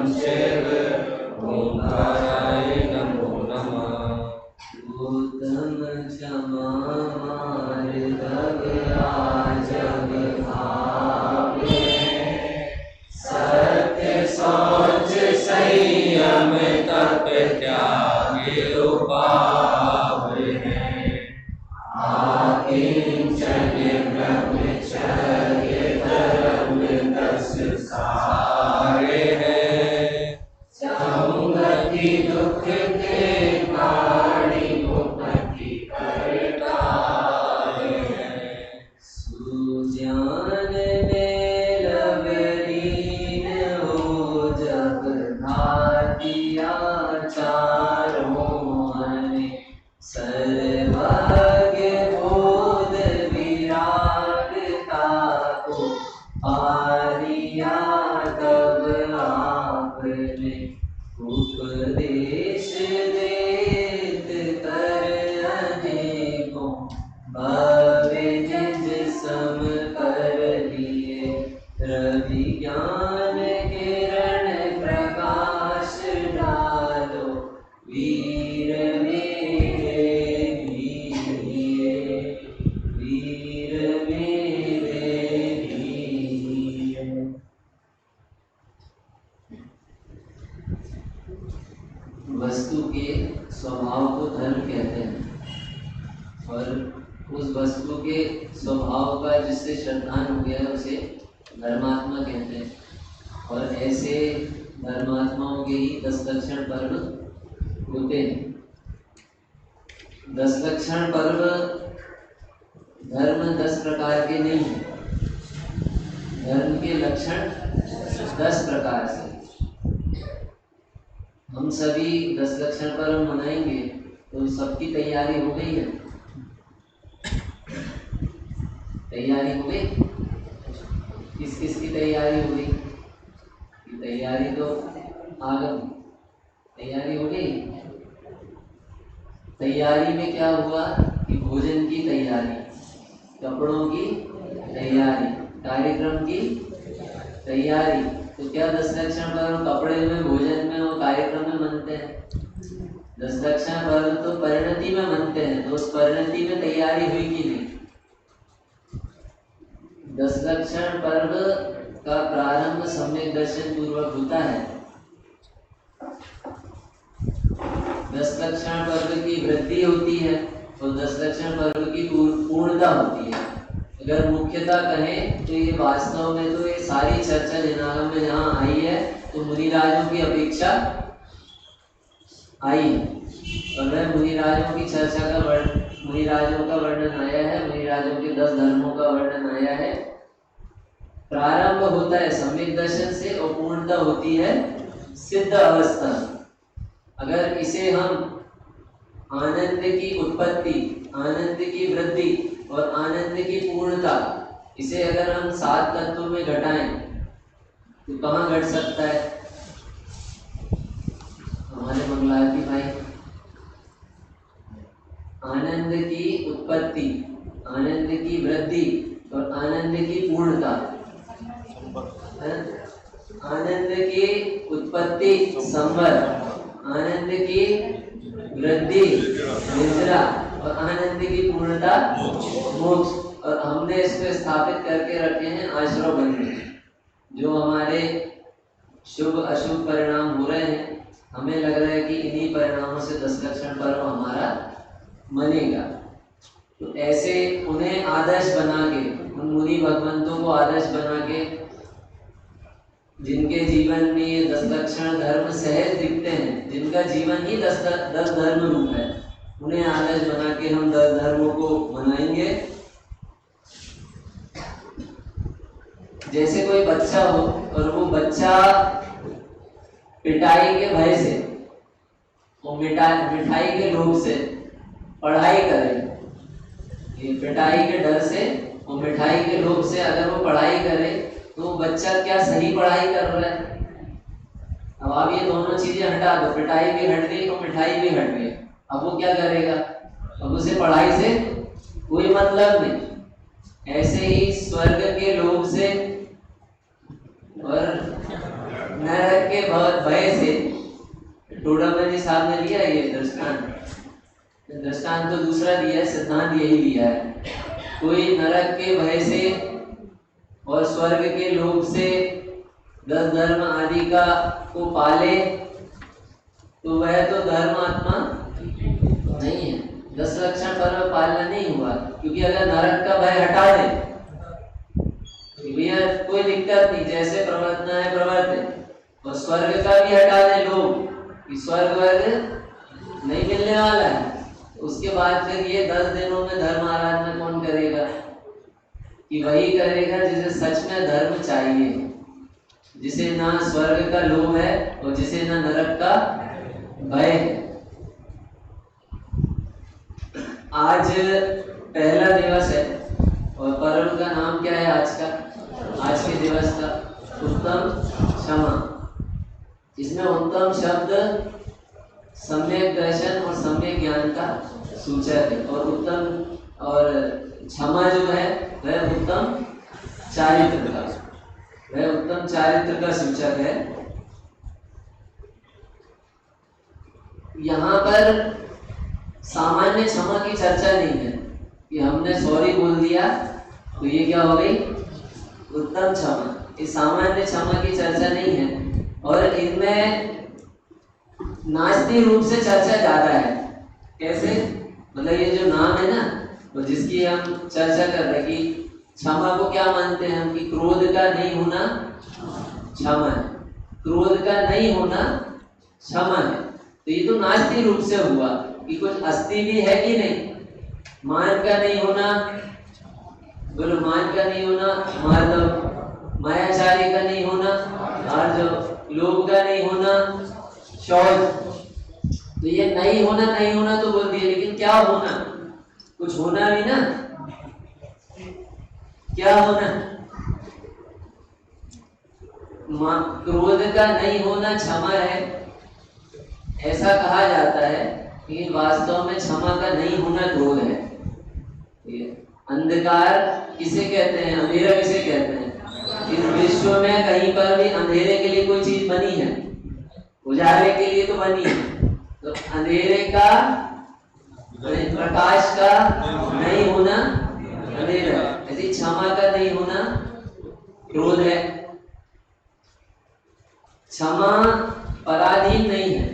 शिव ओंकाराय नमो नमः। उत्तम क्षमा मार्ग आजब भावे, सत्य शौच संयम तप त्याग उपाय है। आकिंचन ब्रह्मचर्य धर्म 10 सारे हैं। संगति दुख के प्राणी मुक्ति करता है। सुजान में लवलीन हो जब घातिया चारों मन, सर्वज्ञ बोध विराग ताको पारिया तब आपने उपदेश देत कर अनेकों भवे निज सम कर लिए। रवि ज्ञान किरण प्रकाश डालो वीर मेरे वीर, वीर मेरे वीर। वस्तु के स्वभाव को धर्म कहते हैं और उस वस्तु के स्वभाव का जिससे श्रद्धान हो गया उसे धर्मात्मा कहते हैं। और ऐसे धर्मात्माओं के ही 10 लक्षण पर्व होते हैं। 10 लक्षण पर्व धर्म 10 प्रकार के नहीं है। धर्म के लक्षण 10 प्रकार से। हम सभी 10 लक्षण पर्व मनाएंगे तो सबकी तैयारी हो गई है। तैयारी हो गई? किस किस की तैयारी हो गई? तैयारी तो आगम तैयारी हो गई। तैयारी में क्या हुआ कि भोजन की तैयारी, कपड़ों की तैयारी, कार्यक्रम की तैयारी। तो क्या 10 लक्षण पर्व कपड़े में, भोजन में और कार्यक्रम में मनते हैं? 10 लक्षण पर्व तो परिणति में मनते हैं। तो उस परिणति में तैयारी हुई कि नहीं? 10 लक्षण पर्व का प्रारंभ सम्यक दर्शन पूर्वक होता है। 10 लक्षण पर्व की वृद्धि होती है और 10 लक्षण पर्व की पूर्णता होती है। अगर मुख्यता कहें तो ये वास्तव में तो ये सारी चर्चा जिनागम में जहाँ आई है तो मुनिराजों की अपेक्षा आई है। अगर मुनिराजों की चर्चा का मुनिराजों का वर्णन आया है, मुनिराजों के 10 धर्मों का वर्णन आया है। प्रारंभ होता है सम्यक दर्शन से और पूर्णता होती है सिद्ध अवस्था। अगर इसे हम आनंद की उत्पत्ति, आनंद की वृद्धि और आनंद की पूर्णता, इसे अगर हम 7 तत्वों में घटाएं तो कहाँ घट सकता है? हमारे मंगलारती भाई, आनंद की उत्पत्ति, आनंद की वृद्धि और आनंद की पूर्णता। आनंद की उत्पत्ति संवर, आनंद की वृद्धि निद्रा और आनंद की पूर्णता मोक्ष। और हमने इसको स्थापित करके रखे हैं आश्रव बन में। जो हमारे शुभ अशुभ परिणाम हो रहे हैं, हमें लग रहा है कि इन्हीं परिणामों से 10 लक्षण पर्व हमारा मनेगा। तो ऐसे उन्हें आदर्श बना के, उन मुनि भगवंतों को आदर्श बना के, जिनके जीवन में ये 10 लक्षण धर्म सहज दिखते हैं, जिनका जीवन ही 10 धर्म रूप है, उन्हें आदर्श बना के हम 10 धर्मों को मनाएंगे। जैसे कोई बच्चा हो और वो बच्चा पिटाई के भय से, वो मिठाई के लोभ से पढ़ाई करे, ये पिटाई के डर से और मिठाई के लोभ से अगर वो पढ़ाई करे तो बच्चा क्या सही पढ़ाई कर रहा है? अब आप ये दोनों चीजें हटा दो, पिटाई भी हट गई और मिठाई भी हट गई। अब वो क्या करेगा? अब उसे पढ़ाई से कोई मतलब नहीं। ऐसे ही स्वर्ग के लोभ से और नरक के भय से, टोडामणि साहब ने लिया ये दृष्टांत, दृष्टांत तो दूसरा दिया है, सिद्धांत यही दिया है। कोई नरक के भय से और स्वर्ग के लोभ से 10 धर्म आदि का को पाले तो वह तो धर्मात्मा नहीं है। 10 लक्षण पर पालना नहीं हुआ, क्योंकि अगर नरक का भय हटा दे भैया कोई दिक्कत नहीं, जैसे प्रवर्तना है प्रवर्ते, और स्वर्ग का भी हटा दे लोग कि स्वर्ग वर्ग नहीं मिलने वाला है, उसके बाद फिर ये 10 दिनों में धर्म आराधना कौन करेगा? कि वही करेगा जिसे सच में धर्म चाहिए, जिसे ना स्वर्ग का लोभ है और जिसे ना नरक का भय है। आज पहला दिवस है और पर्व का नाम क्या है आज का? आज के दिवस का उत्तम क्षमा। इसमें उत्तम शब्द सम्यक दर्शन और सम्यक ज्ञान का सूचक है, और उत्तम और क्षमा जो है वह उत्तम चारित्र का, वह उत्तम चारित्र का सूचक है। यहाँ पर सामान्य क्षमा की चर्चा नहीं है कि हमने सॉरी बोल दिया तो ये क्या हो गई? उत्तम क्षमा। इस सामान्य क्षमा की चर्चा नहीं है, और इनमें नास्तिक रूप से चर्चा ज्यादा है। कैसे? मतलब ये जो नाम है ना, तो जिसकी हम चर्चा कर रहे हैं कि क्षमा को क्या मानते हैं हम, कि क्रोध का नहीं होना क्षमा है, क्रोध का नहीं होना क्षमा है। तो ये तो नास्तिक रूप से हुआ कि कुछ अस्थि भी है कि नहीं। मान का नहीं होना, बोलो मान का नहीं होना, माधव मायाचारी का नहीं होना, और जो लोभ का नहीं होना, शौच। तो ये नहीं होना तो बोल दिया, लेकिन क्या होना? कुछ होना भी ना, क्या होना? क्रोध का नहीं होना क्षमा है, ऐसा कहा जाता है, लेकिन वास्तव में क्षमा का नहीं होना क्रोध है। अंधकार किसे कहते हैं? अंधेरा किसे कहते हैं? इस विश्व में कहीं पर भी अंधेरे के लिए कोई चीज बनी है? उजाले के लिए तो बनी है। तो अंधेरे का, प्रकाश का नहीं होना अंधेरा, ऐसी क्षमा का नहीं होना क्रोध है। क्षमा पराधीन नहीं है।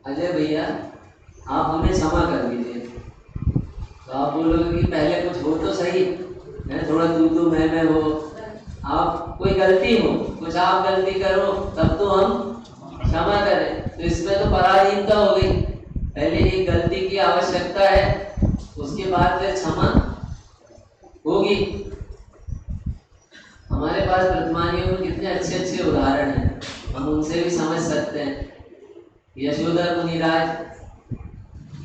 अजय भैया आप हमें क्षमा कर दीजिए, तो आप बोलोगे कि पहले कुछ हो तो सही, थोड़ा तू मैं हो, आप कोई गलती हो, कुछ आप गलती करो तब तो हम क्षमा करें। तो इसमें तो पराधीनता हो गई। पहले एक गलती की आवश्यकता है, उसके बाद फिर क्षमा होगी। हमारे पास वर्तमानियों में कितने अच्छे अच्छे उदाहरण हैं, हम उनसे भी समझ सकते हैं। यशोधर मुनिराज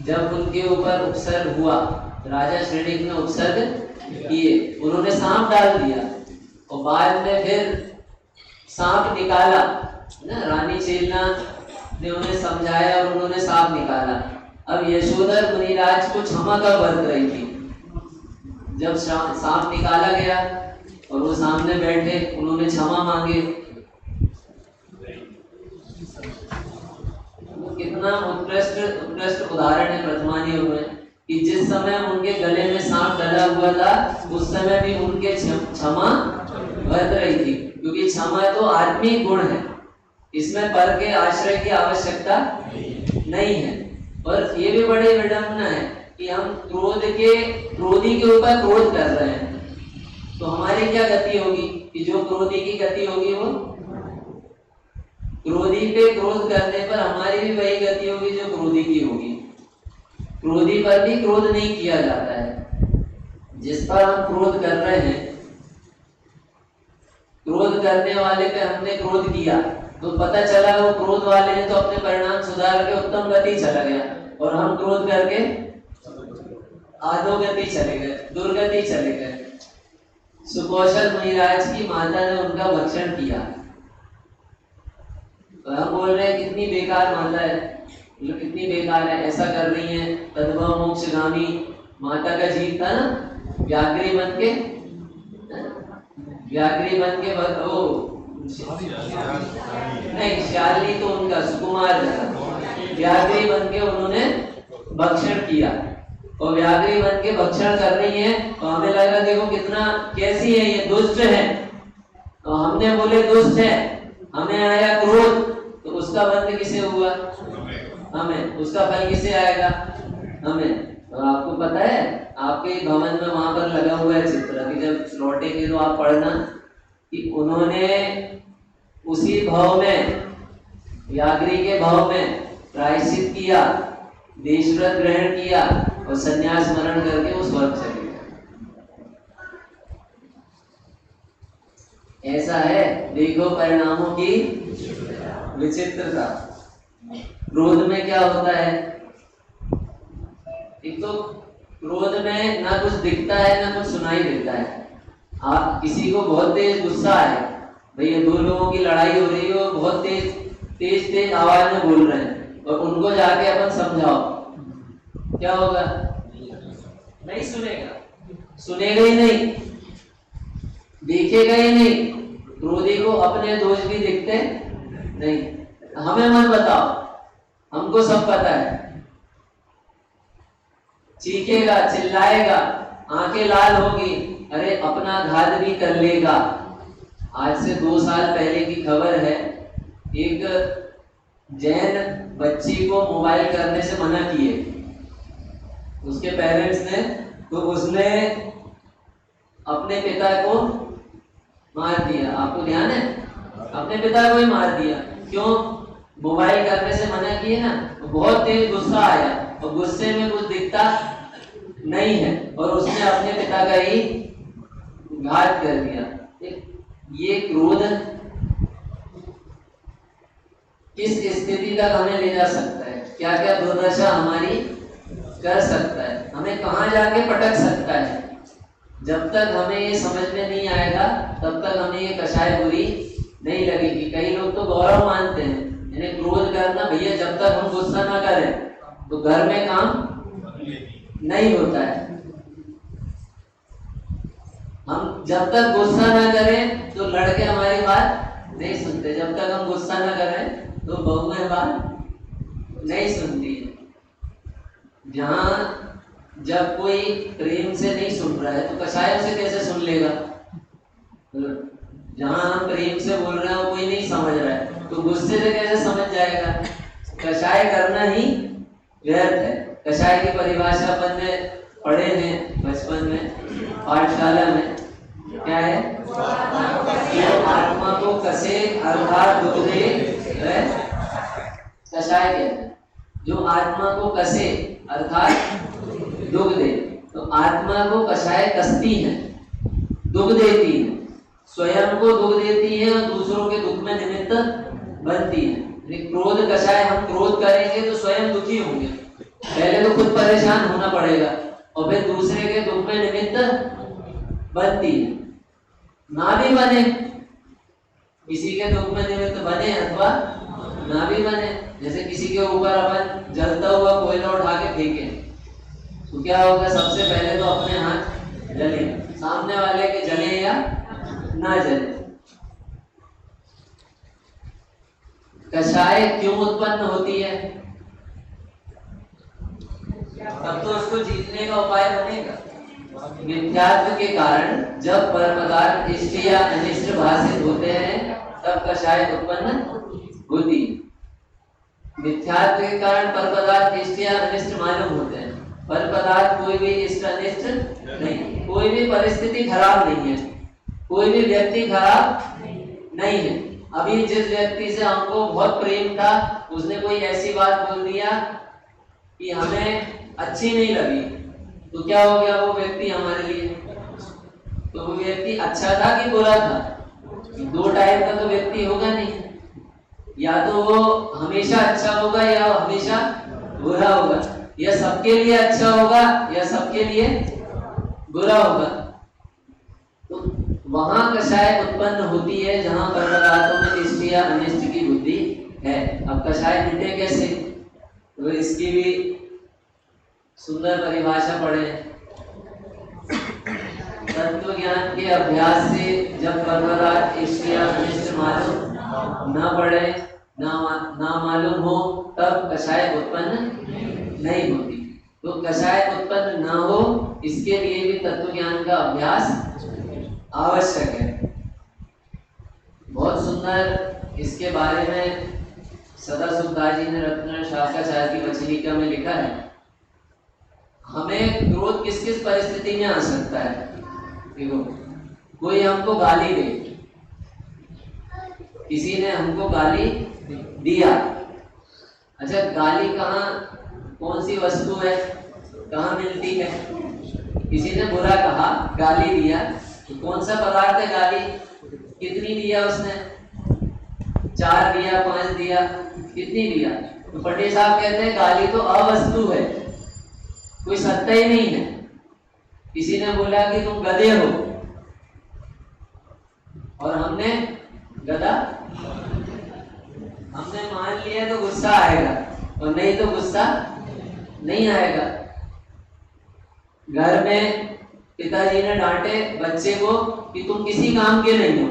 जब उनके ऊपर उपसर्ग हुआ, राजा श्रेणिक ने उपसर्ग किए, उन्होंने सांप डाल दिया और बाद में फिर सांप निकाला ना, रानी चेलना ने उन्हें समझाया और उन्होंने सांप निकाला। अब यशोधर मुनिराज को क्षमा का बरत रही थी। जब सांप निकाला गया और वो सामने बैठे, उन्होंने क्षमा मांगे। कितना उत्कृष्ट उदाहरण है वर्तमानियों में कि जिस समय उनके गले में सांप डला हुआ था, उस समय भी उनके क्षमा बरत रही थी, क्योंकि क्षमा तो आत्मिक गुण है, इसमें पर के आश्रय की आवश्यकता नहीं है। और ये भी बड़ी विडंबना है कि हम क्रोधी के ऊपर क्रोध कर रहे हैं, तो हमारी क्या गति होगी? कि जो क्रोधी की गति होगी वो क्रोधी पे क्रोध करने पर हमारी भी वही गति होगी जो क्रोधी की होगी। क्रोधी पर भी क्रोध नहीं किया जाता है। जिस पर हम क्रोध कर रहे हैं, क्रोध करने वाले पे हमने क्रोध किया तो पता चला वो क्रोध वाले ने तो अपने परिणाम सुधार के उत्तम गति चला गया, और हम क्रोध करके अधोगति चले गए, दुर्गति चले गए। सुकौशल मुनिराज की माता ने उनका भक्षण किया, तो हम बोल रहे हैं कितनी बेकार माता है, कितनी बेकार है, ऐसा कर रही है। तद्भव मोक्षगामी माता का जीव था ना, व्याघ्री बन के व्याघ्री बन के नहीं, शालिनी तो उनका सुकुमार था। व्याघ्री बन के उन्होंने भक्षण किया और व्याघ्री बन के भक्षण कर रही है। और हमें लगा देखो कितना कैसी है ये, दुष्ट है। तो हमने बोले दुष्ट है, हमें आया क्रोध, तो उसका बंध किसे हुआ? हमें। उसका फल किसे आएगा? हमें। और आपको पता है आपके भवन में वहां पर लगा हुआ है चित्र कि जब लौटेंगे तो आप पढ़ना कि उन्होंने उसी भाव में, व्याघ्री के भाव में प्रायश्चित किया, देशव्रत ग्रहण किया और संन्यास मरण करके उस स्वर्ग चले गए। ऐसा है, देखो परिणामों की विचित्रता। क्रोध में क्या होता है? एक तो क्रोध में ना कुछ दिखता है ना कुछ सुनाई देता है। आप किसी को बहुत तेज गुस्सा है, भैया दो लोगों की लड़ाई हो रही है और बहुत तेज आवाज में बोल रहे हैं और उनको जाके अपन समझाओ, क्या होगा? नहीं सुनेगा, सुनेगा ही नहीं, देखेगा ही नहीं। क्रोधी को अपने दोष भी दिखते नहीं। हमें मत बताओ, हमको सब पता है। चीखेगा, चिल्लाएगा, आंखें लाल होगी, अरे अपना घात भी कर लेगा। आज से 2 साल पहले की खबर है, एक जैन बच्ची को मोबाइल करने से मना किए उसके पेरेंट्स ने, तो उसने अपने पिता को मार दिया। आपको ध्यान है? अपने पिता को ही मार दिया। क्यों? मोबाइल करने से मना किए ना, तो बहुत तेज गुस्सा आया और गुस्से में कुछ दिखता नहीं है और उसने अपने पिता का ही घात कर दिया। ये क्रोध किस स्थिति तक हमें ले जा सकता है, क्या क्या दुर्दशा हमारी कर सकता है, हमें कहां जाके पटक सकता है। जब तक हमें ये समझ में नहीं आएगा तब तक हमें ये कषाय बुरी नहीं लगेगी। कई लोग तो गौरव मानते हैं, यानी क्रोध करना, भैया जब तक हम गुस्सा ना करें तो घर में काम नहीं होता है। हम जब तक गुस्सा ना करें तो लड़के हमारी बात नहीं सुनते, जब तक हम गुस्सा ना करें तो बहुएं बात नहीं सुनती है। जब कोई प्रेम से नहीं सुन रहा है तो कषाय से कैसे सुन लेगा? जहां हम प्रेम से बोल रहे हैं कोई नहीं समझ रहा है तो गुस्से से कैसे समझ जाएगा? कषाय करना ही व्यर्थ है। कषाय की परिभाषा अपन ने पढ़े हैं बचपन में पाठशाला में, क्या है? आत्मा को कसे अर्थात दुख दे, कषाय कहते हैं। जो आत्मा को कसे अर्थात दुख दे, तो आत्मा को कषाय कसती है, दुख देती है, स्वयं को दुख देती है और दूसरों के दुख में निमित्त बनती है। क्रोध कषाय, हम क्रोध करेंगे तो स्वयं दुखी होंगे, पहले तो खुद परेशान होना पड़ेगा और फिर दूसरे के दुख में निमित्त बनती है। ना भी बने, किसी के दुख में निमित्त बने अथवा ना भी बने। जैसे किसी के ऊपर अपन जलता हुआ कोयला उठा के फेंके तो क्या होगा? सबसे पहले तो अपने हाथ जले, सामने वाले के जले या ना जले। कषाय क्यों उत्पन्न होती है? तब तो उसको जीतने का उपाय बनेगा। मिथ्यात्व के कारण जब परपदार्थ इष्ट या अनिष्ट भाषित होते हैं तब कषाय उत्पन्न होती। मिथ्यात्व के कारण परपदार्थ इष्ट या अनिष्ट मालूम होते हैं। परपदार्थ कोई भी इष्ट अनिष्ट नहीं, कोई भी परिस्थिति खराब नहीं है, कोई भी व्यक्ति खराब नहीं है। अभी जिस व्यक्ति से हमको बहुत प्रेम था उसने कोई ऐसी बात बोल दिया कि हमें अच्छी नहीं लगी, तो क्या हो गया वो व्यक्ति हमारे लिए? तो वो व्यक्ति अच्छा था कि बुरा था? दो टाइप का तो व्यक्ति होगा नहीं, या तो वो हमेशा अच्छा होगा या हमेशा बुरा होगा, या सबके लिए अच्छा होगा या सबके लिए बुरा होगा। तो वहां कषाय उत्पन्न होती है जहां पदार्थों में इष्ट या अनिष्ट की बुद्धि है। अब कषाय मिटे कैसे? तो इसकी भी सुंदर परिभाषा पढ़े। तत्व ज्ञान के अभ्यास से जब परवरात इष्टिया अनिष्ट मालूम न पड़े, ना मालूम हो, तब कषाय उत्पन्न नहीं होती। तो कषाय उत्पन्न न हो इसके लिए भी तत्व ज्ञान का अभ्यास आवश्यक है। बहुत सुंदर इसके बारे में सदाशिवदास जी ने रत्न शास्त्राचार्य की वचनिका में लिखा है। हमें क्रोध किस किस परिस्थिति में आ सकता है। देखो, कोई हमको गाली दे, किसी ने हमको गाली दिया। अच्छा, गाली कहाँ, कौन सी वस्तु है, कहाँ मिलती है? किसी ने बुरा कहा, गाली दिया, तो कौन सा पदार्थ है गाली? कितनी दिया उसने? 4 दिया, 5 दिया, कितनी दिया? तो पंडित साहब कहते हैं गाली तो अवस्तु है, कोई सत्ता ही नहीं है। किसी ने बोला कि तुम गधे हो और हमने गधा हमने मान लिया तो गुस्सा आएगा, और नहीं तो गुस्सा नहीं आएगा। घर में पिताजी ने डांटे बच्चे को कि तुम किसी काम के नहीं हो,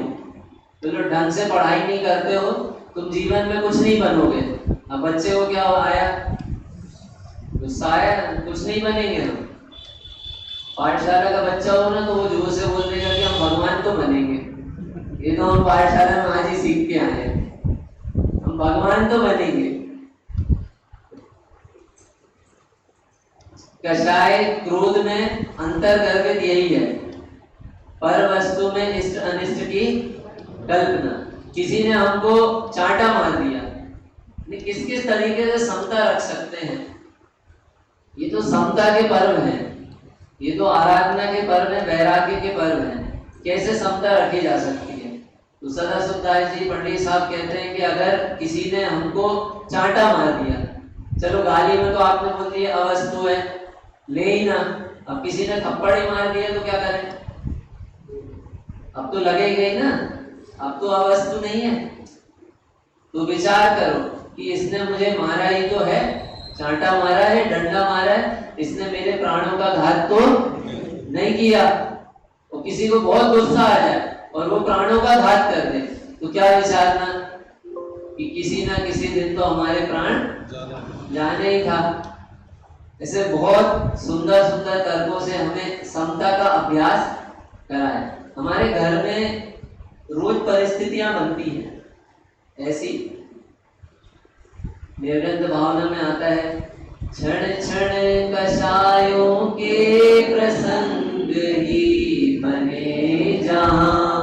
तुम ढंग से पढ़ाई नहीं करते हो, तुम जीवन में कुछ नहीं बनोगे। अब बच्चे को क्या आया? गुस्सा आया, कुछ नहीं बनेंगे हम। पाठशाला का बच्चा हो ना तो वो जोर से बोल देगा कि हम भगवान तो बनेंगे। ये तो हम पाठशाला में आज ही सीख के आए, हम भगवान तो बनेंगे। कषाय क्रोध में अंतर गर्भित यही है, पर वस्तु में इष्ट अनिष्ट की कल्पना। किसी ने हमको चांटा मार दिया, किस किस तरीके से समता रख सकते हैं? ये तो समता के पर्व हैं, ये तो आराधना के पर्व है, वैराग्य के पर्व हैं। कैसे समता रखी जा सकती है? तो सदाशिवदास जी पंडित साहब कहते हैं कि अगर किसी ने हमको चांटा मार दिया, चलो गाली में तो आपने बोल दिया अवस्तु है, ले ही ना। अब किसी ने थप्पड़ ही मार दिया तो क्या करें? अब तो लगेगा ही ना, अब तो अवस्तु नहीं है। तो विचार करो कि इसने मुझे मारा ही तो है, चांटा मारा है, डंडा मारा है, इसने मेरे प्राणों का घात तो नहीं किया। और किसी को बहुत गुस्सा आ जाए और वो प्राणों का घात कर दे, तो क्या विचारना कि किसी ना किसी दिन तो हमारे प्राण जाने ही था। ऐसे बहुत सुंदर सुंदर तर्कों से हमें समता का अभ्यास कराए। हमारे घर में रोज परिस्थितियां बनती हैं ऐसी। निर्ग्रंथ भावना में आता है, क्षण क्षण कषायों के प्रसंग ही बने जहां,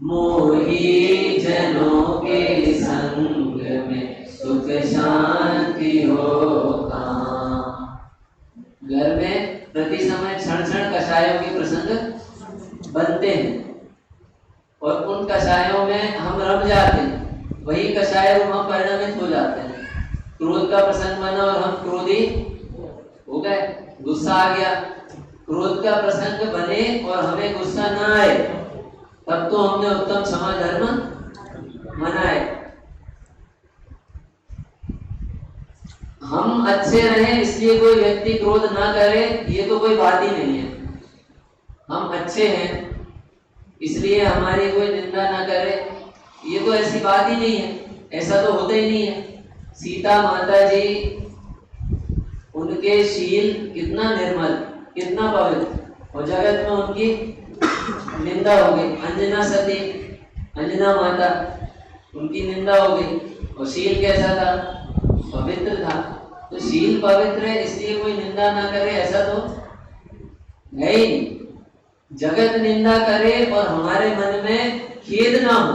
मोही जनों के संग में सुख शांति हो कहां। घर में प्रति समय क्षण क्षण कषायों के प्रसंग बनते हैं और उन कषायों में हम रम जाते हैं, वही कषाय रूप हम परिणमित हो जाते हैं। क्रोध का प्रसंग बना और हम क्रोधी हो गए, गुस्सा आ गया। क्रोध का प्रसंग बने और हमें गुस्सा ना आए, तब तो हमने उत्तम क्षमा धर्म मनाए। हम अच्छे रहें इसलिए कोई व्यक्ति क्रोध ना करे, ये तो कोई बात ही नहीं है। हम अच्छे हैं इसलिए हमारी कोई निंदा ना करे, ये तो ऐसी बात ही नहीं है, ऐसा तो होता ही नहीं है। सीता माता जी, उनके शील कितना निर्मल, कितना पवित्र, और जगत में उनकी निंदा हो गई। अंजना सती, अंजना माता, उनकी निंदा हो गई, और शील कैसा था? पवित्र था। तो शील पवित्र है इसलिए कोई निंदा ना करे, ऐसा तो है ही नहीं। जगत निंदा करे और हमारे मन में खेद ना हो,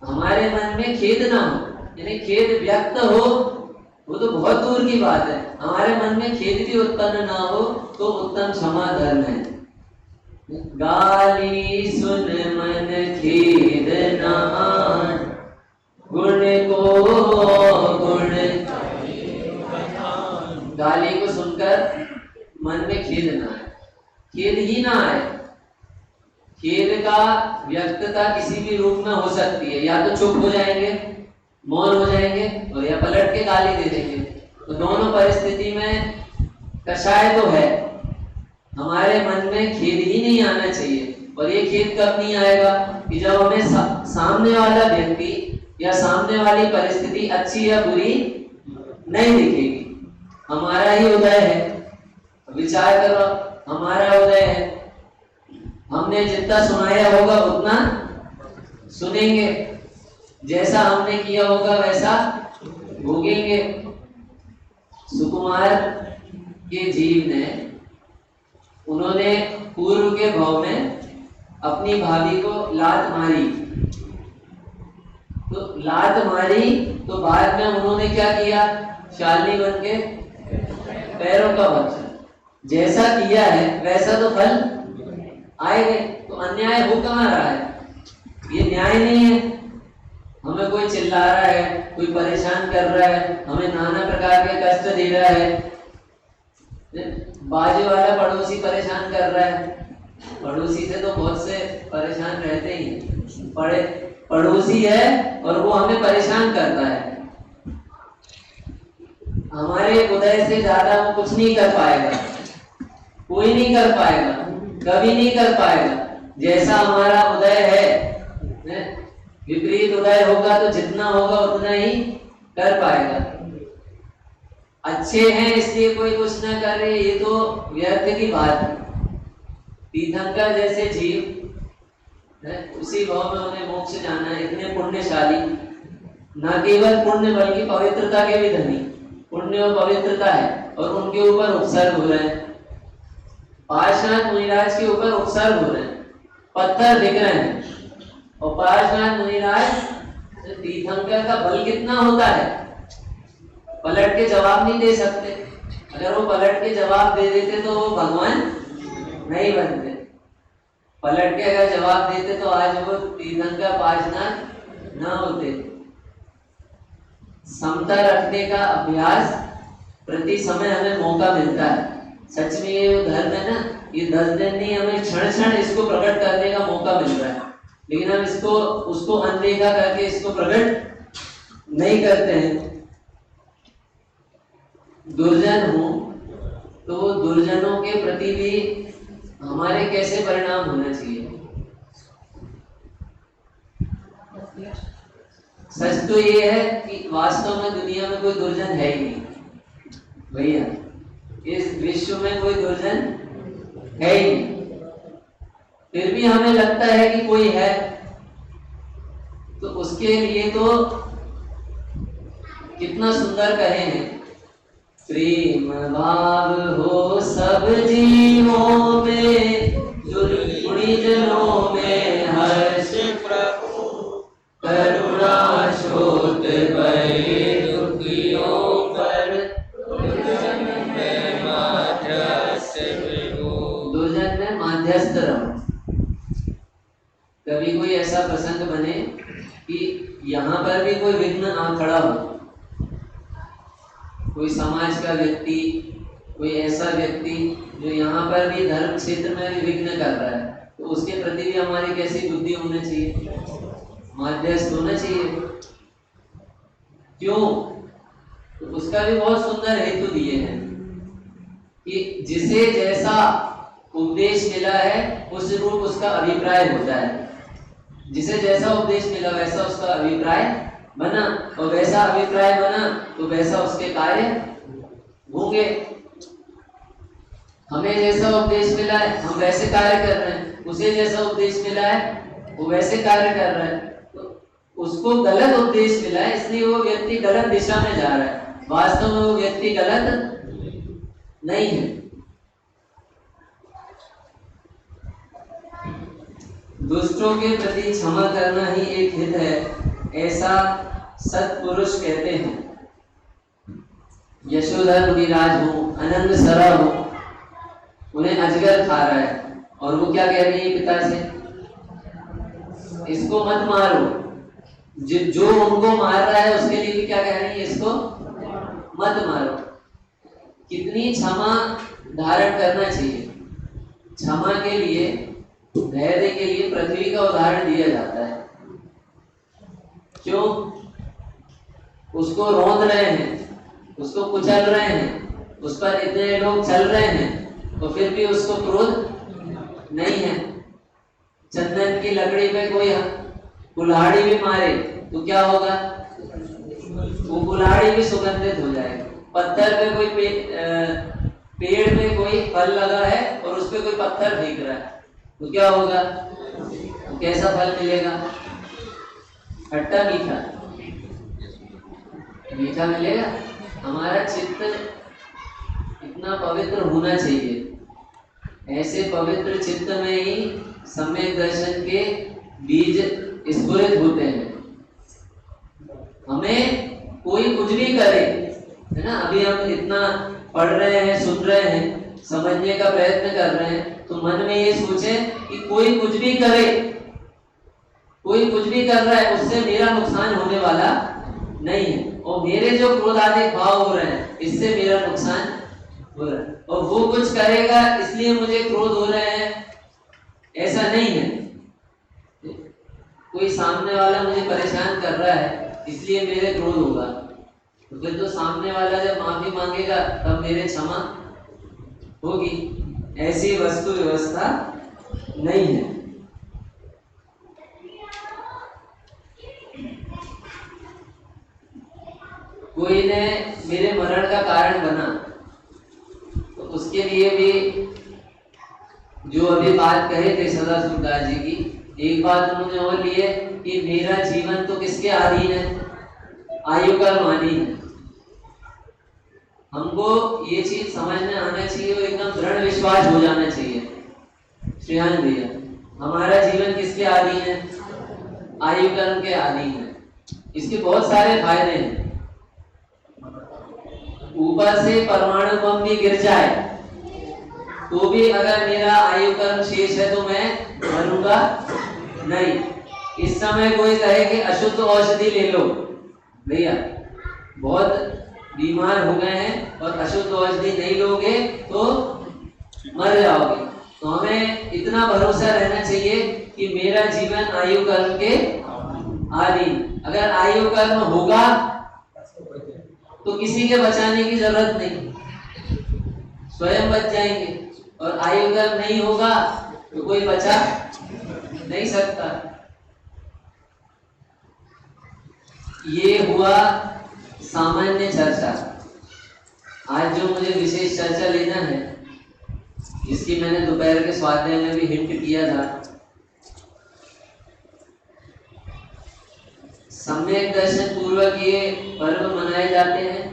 हमारे मन में खेद ना हो, यानी खेद व्यक्त हो, वो तो बहुत दूर की बात है। हमारे मन में खेद भी उत्पन्न ना हो तो उत्तम क्षमा धर्म है। गाली सुन मन खेद ना, गुण को गुण, गाली को सुनकर मन में खेद ना आए, खेद ही ना आए। खेद का व्यक्तता किसी भी रूप में हो सकती है, या तो चुप हो जाएंगे, मौन हो जाएंगे, और या पलट के गाली दे देंगे। तो दोनों परिस्थिति में कषाय तो है, हमारे मन में खेद ही नहीं आना चाहिए। और ये खेद कब नहीं आएगा कि जब हमें सामने वाला व्यक्ति या सामने वाली परिस्थिति अच्छी या बुरी नहीं दिखेगी। हमारा ही उदय है, विचार करो, हमारा उदय है, हमने जितना सुनाया होगा उतना सुनेंगे, जैसा हमने किया होगा वैसा भोगेंगे। सुकुमार के जीव ने, उन्होंने पूर्व के भाव में अपनी भाभी को लात मारी, तो लात मारी तो बाद में उन्होंने क्या किया, शालिनी बन के पैरों का भक्षण जैसा किया है वैसा तो फल आएगा। तो अन्याय हो कहाँ रहा है, ये न्याय नहीं है। हमें कोई चिल्ला रहा है, कोई परेशान कर रहा है, हमें नाना प्रकार के कष्ट दे रहा है, बाजू वाला पड़ोसी परेशान कर रहा है, पड़ोसी से तो बहुत से परेशान रहते ही, पड़ोसी है और वो हमें परेशान करता है। हमारे उदय से ज्यादा वो कुछ नहीं कर पाएगा, कोई नहीं कर पाएगा, कभी नहीं कर पाएगा। जैसा हमारा उदय है, विपरीत उदय होगा तो जितना होगा उतना ही कर पाएगा। अच्छे हैं इसलिए कोई कुछ ना करे, ये तो व्यर्थ की बात है। तीर्थंकर जैसे जीव है, उसी भाव में उन्हें मोक्ष जाना है, इतने पुण्यशाली, न केवल पुण्य बल्कि पवित्रता के भी धनी, पुण्य और पवित्रता है, और उनके ऊपर उपसर्ग हो रहे हैं, पार्श्वनाथ मुनिराज के ऊपर उपसर्ग हो रहे हैं, पत्थर दिख रहे हैं। और पार्श्वनाथ मुनिराज, तीर्थंकर का बल कितना होता है, पलट के जवाब नहीं दे सकते। अगर वो पलट के जवाब दे देते तो वो भगवान नहीं बनते। पलट के अगर जवाब देते तो आज वो तीर्थंकर पार्श्वनाथ ना होते। समता रखने का अभ्यास प्रति समय हमें मौका मिलता है। सच में ये धर्म है ना, ये 10 दिन नहीं, हमें क्षण क्षण इसको प्रकट करने का मौका मिल रहा है, लेकिन हम उसको अनदेखा करके इसको प्रकट नहीं करते हैं। दुर्जन हो तो वो दुर्जनों के प्रति भी हमारे कैसे परिणाम होना चाहिए। सच तो ये है कि वास्तव में दुनिया में कोई दुर्जन है ही नहीं भैया, इस विश्व में कोई दुर्जन है ही नहीं। फिर भी हमें लगता है कि कोई है, तो उसके लिए तो कितना सुंदर कहे हैं, प्रेम भाव हो सब जीवों में, गुणीजनों में हर्ष प्रभु, करुणा शोध भय दुखियों पर, दुर्जन में माध्यस्थ रहो। कभी कोई ऐसा प्रसंग बने कि यहाँ पर भी कोई विघ्न आ खड़ा हो, कोई समाज का व्यक्ति, कोई ऐसा व्यक्ति जो यहाँ पर भी धर्म क्षेत्र में भी विघ्न कर रहा है, तो उसके प्रति भी हमारी कैसी बुद्धि होनी चाहिए, मध्यस्थ होना चाहिए। क्यों? तो उसका भी बहुत सुंदर हेतु दिए हैं कि जिसे जैसा उपदेश मिला है उस रूप उसका अभिप्राय होता है। जिसे जैसा उपदेश मिला वैसा उसका अभिप्राय बना, और वैसा अभिप्राय बना तो वैसा उसके कार्य होंगे। हमें जैसा उपदेश मिला है हम वैसे कार्य कर रहे हैं, उसे जैसा उपदेश मिला है वो वैसे कार्य कर रहा है। तो उसको गलत उपदेश मिला है इसलिए वो व्यक्ति गलत दिशा में जा रहा है, वास्तव में वो व्यक्ति गलत नहीं है। दुष्टों के प्रति क्षमा करना ही एक हित है, ऐसा सत्पुरुष कहते हैं। यशोधर मुनिराज हो, आनंद सरा हो, उन्हें अजगर खा रहा है और वो क्या कह रही है पिता से, इसको मत मारो। जो उनको मार रहा है उसके लिए भी क्या कह रही है, इसको मत मारो। कितनी क्षमा धारण करना चाहिए। क्षमा के लिए, धैर्य के लिए पृथ्वी का उदाहरण दिया जाता है। क्यों? उसको रोंद रहे हैं, उसको कुचल रहे हैं, उस पर इतने लोग चल रहे हैं, तो फिर भी उसको क्रोध नहीं है। चंदन की लकड़ी पे कोई कुल्हाड़ी भी मारे तो क्या होगा? वो कुल्हाड़ी भी सुगंधित हो जाएगी। पत्थर पे कोई पेड़ में कोई फल लगा है और उस पे कोई पत्थर फेंक रहा है तो क्या होगा? तो कैसा फल मिलेगा? खट्टा मीठा मीठा मिलेगा। हमारा चित्त इतना पवित्र होना चाहिए। ऐसे पवित्र चित्त में ही सम्यक दर्शन के बीज स्फुरित होते हैं। हमें कोई कुछ भी करे, है ना, अभी हम इतना पढ़ रहे हैं, सुन रहे हैं, समझने का प्रयत्न कर रहे हैं, तो मन में ये सोचें कि कोई कुछ भी करे, कोई कुछ भी कर रहा है, उससे मेरा नुकसान होने वाला नहीं है। और मेरे जो क्रोध आदि भाव हो रहे हैं, इससे मेरा नुकसान हो रहा है। और वो कुछ करेगा इसलिए मुझे क्रोध हो रहे हैं, ऐसा नहीं है। कोई सामने वाला मुझे परेशान कर रहा है इसलिए मेरे क्रोध होगा, तो फिर तो सामने वाला जब माफी मांगेगा तब मेरे क्षमा होगी। ऐसी वस्तु व्यवस्था नहीं है। कोई ने मेरे मरण का कारण बना तो उसके लिए भी जो अभी बात कहे थे सदाशिवदास जी की, एक बात उन्होंने और ली है कि मेरा जीवन तो किसके अधीन है? आयु कर्म अधीन है। हमको ये चीज समझ में आना चाहिए और एकदम दृढ़ विश्वास हो जाना चाहिए। श्रीहान भैया, हमारा जीवन किसके अधीन है? आयु कर्म के अधीन है। इसके बहुत सारे फायदे हैं। ऊपर से परमाणु बम भी गिर जाए तो भी अगर मेरा आयु कर्म शेष है तो मैं मरूंगा नहीं। इस समय कोई कहे कि अशुद्ध औषधि ले लो, भैया बहुत बीमार हो गए हैं और अशुद्ध औषधि नहीं लोगे तो मर जाओगे। तो हमें इतना भरोसा रहना चाहिए कि मेरा जीवन आयु कर्म के अधीन। अगर आयु कर्म होगा तो किसी के बचाने की जरूरत नहीं, स्वयं बच जाएंगे। और आयु कर्म नहीं होगा तो कोई बचा नहीं सकता। ये हुआ सामान्य चर्चा। आज जो मुझे विशेष चर्चा लेना है, जिसकी मैंने दोपहर के स्वाध्याय में भी हिंट किया था, सम्यक दर्शन पूर्वक ये पर्व मनाए जाते हैं।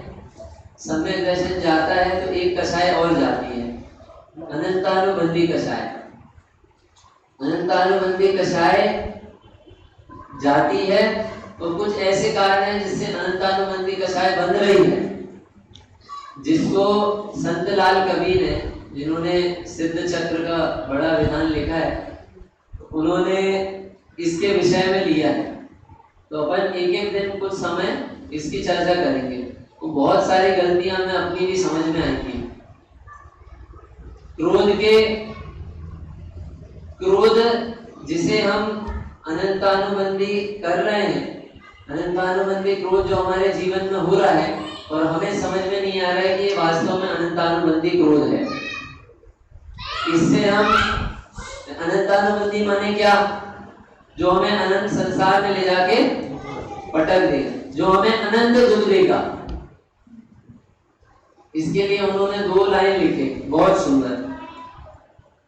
सम्यक दर्शन जाता है तो एक कषाय और जाती है, अनंतानुबंधी कषाय। अनंतानुबंधी कषाय जाती है और कुछ ऐसे कारण हैं जिससे अनंतानुबंधी कषाय बन रही है, जिसको संत लाल कबीर ने, जिन्होंने सिद्ध चक्र का बड़ा विधान लिखा है, उन्होंने इसके विषय में लिया है। तो अपन एक एक दिन कुछ समय इसकी चर्चा करेंगे। तो बहुत सारी गलतियां हमें अपनी भी समझ में आएंगी। क्रोध जिसे हम अनंतानुबंधी कर रहे हैं, अनंतानुबंधी क्रोध जो हमारे जीवन में हो रहा है और हमें समझ में नहीं आ रहा है कि ये वास्तव में अनंतानुबंधी क्रोध है। इससे हम अनंतानुबंधी माने क्या? जो हमें अनंत संसार में ले जाके पटक दे, जो हमें अनंत दुख देगा। इसके लिए उन्होंने 2 लाइन लिखे, बहुत सुंदर।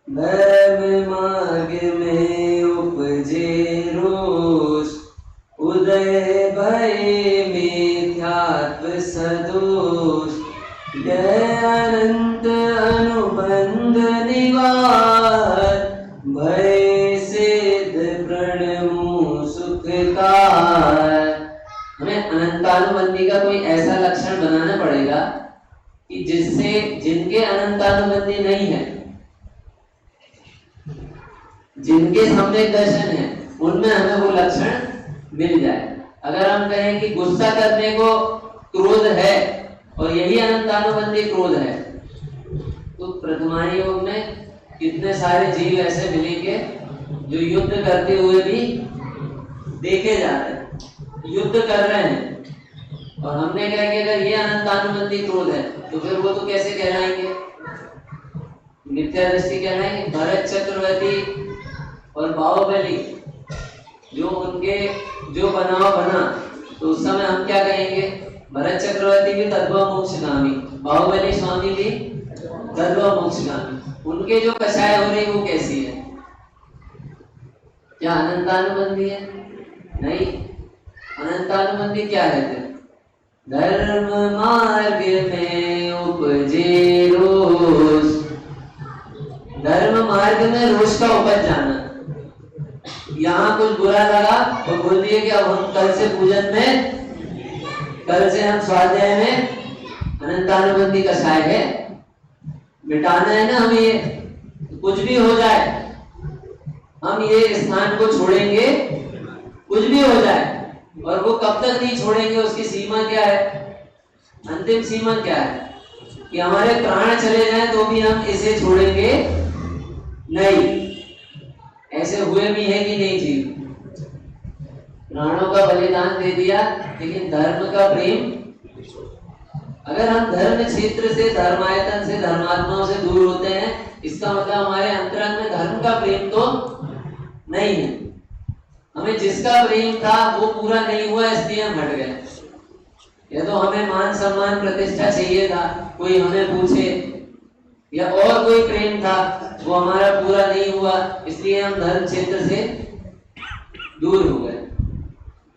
धर्म मार्ग में उपजे रोष, उदय भय मिथ्यात्व सदोष, यह अनंत अनुबंध निवार, भय सिद्ध प्रणमु सुखकार। हमें अनंतानुबंधी का कोई ऐसा लक्षण बनाना पड़ेगा कि जिससे जिनके अनंतानुबंधी नहीं है, जिनके सम्यक दर्शन है, उनमें हमें वो लक्षण मिल जाए। अगर हम कहें कि गुस्सा करने को क्रोध है और यही अनंतानुबंधी क्रोध है, तो प्रथमानी योग में कितने सारे जीव ऐसे मिलेंगे जो युद्ध करते हुए भी देखे जा रहे हैं, युद्ध कर रहे हैं। और हमने कहा कि अगर ये अनंतानुबंधी क्रोध है तो फिर वो तो कैसे कहलाएंगे? मिथ्या दृष्टि कहलाएंगे। भरत चक्रवर्ती और बाहुबली जो उनके जो बनाव बना, तो उस समय हम क्या कहेंगे? भरत चक्रवर्ती भी तद्भव मोक्षगामी, बाहुबली स्वामी भी तद्भव मोक्षगामी। उनके जो कषाय हो रही वो कैसी है? क्या अनंतानुबंधी है? नहीं। अनंतानुबंधी क्या है? धर्म मार्ग में उपजे रोष, धर्म मार्ग में रोष का उपज जाना। यहाँ कुछ बुरा लगा तो बोल दिए कि अब हम कल से पूजन में, कल से हम स्वाध्याय में अनंतानुबंधी कषाय है, मिटाना है ना हमें। ये कुछ भी हो जाए हम ये स्थान को छोड़ेंगे, कुछ भी हो जाए। और वो कब तक नहीं छोड़ेंगे, उसकी सीमा क्या है? अंतिम सीमा क्या है? कि हमारे प्राण चले जाएं तो भी हम इसे छोड़ेंगे नहीं। ऐसे हुए भी है कि नहीं जी? प्राणों का बलिदान दे दिया, लेकिन धर्म का प्रेम, अगर हम धर्म क्षेत्र से, धर्मायतन से, धर्मात्माओं से दूर होते हैं, इसका मतलब हमारे अंतरंग में धर्म का प्रेम तो नहीं है। हमें जिसका प्रेम था वो पूरा नहीं हुआ, इसलिए हम हट गए। या तो हमें मान सम्मान प्रतिष्ठा चाहिए था, कोई हमें पूछे, या और कोई प्रेम था वो हमारा पूरा नहीं हुआ, इसलिए हम धर्म क्षेत्र से दूर हो गए।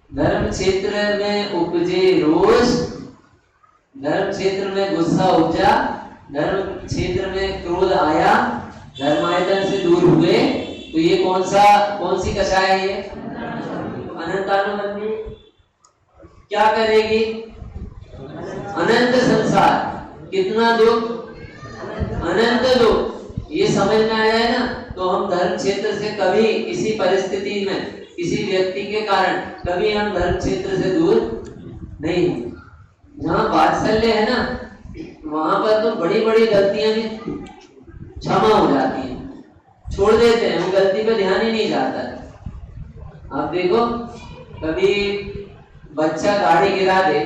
धर्म क्षेत्र में उपजे रोष, धर्म क्षेत्र में गुस्सा उपजा, धर्म क्षेत्र में क्रोध आया, धर्मायतन से दूर हुए, तो ये कौन सी कषाय है? ये अनंतानुबंधी। क्या करेगी? अनंत संसार, कितना दुख, अनंत दुख। ये समझ में आ जाए ना, तो हम धर्म क्षेत्र से कभी किसी परिस्थिति में, किसी व्यक्ति के कारण कभी हम धर्म क्षेत्र से दूर नहीं होंगे। जहाँ वात्सल्य है ना, वहां पर तो बड़ी बड़ी गलतियां भी क्षमा हो जाती हैं, छोड़ देते हैं, वो गलती पे ध्यान ही नहीं जाता है। आप देखो, कभी बच्चा गाड़ी गिरा दे,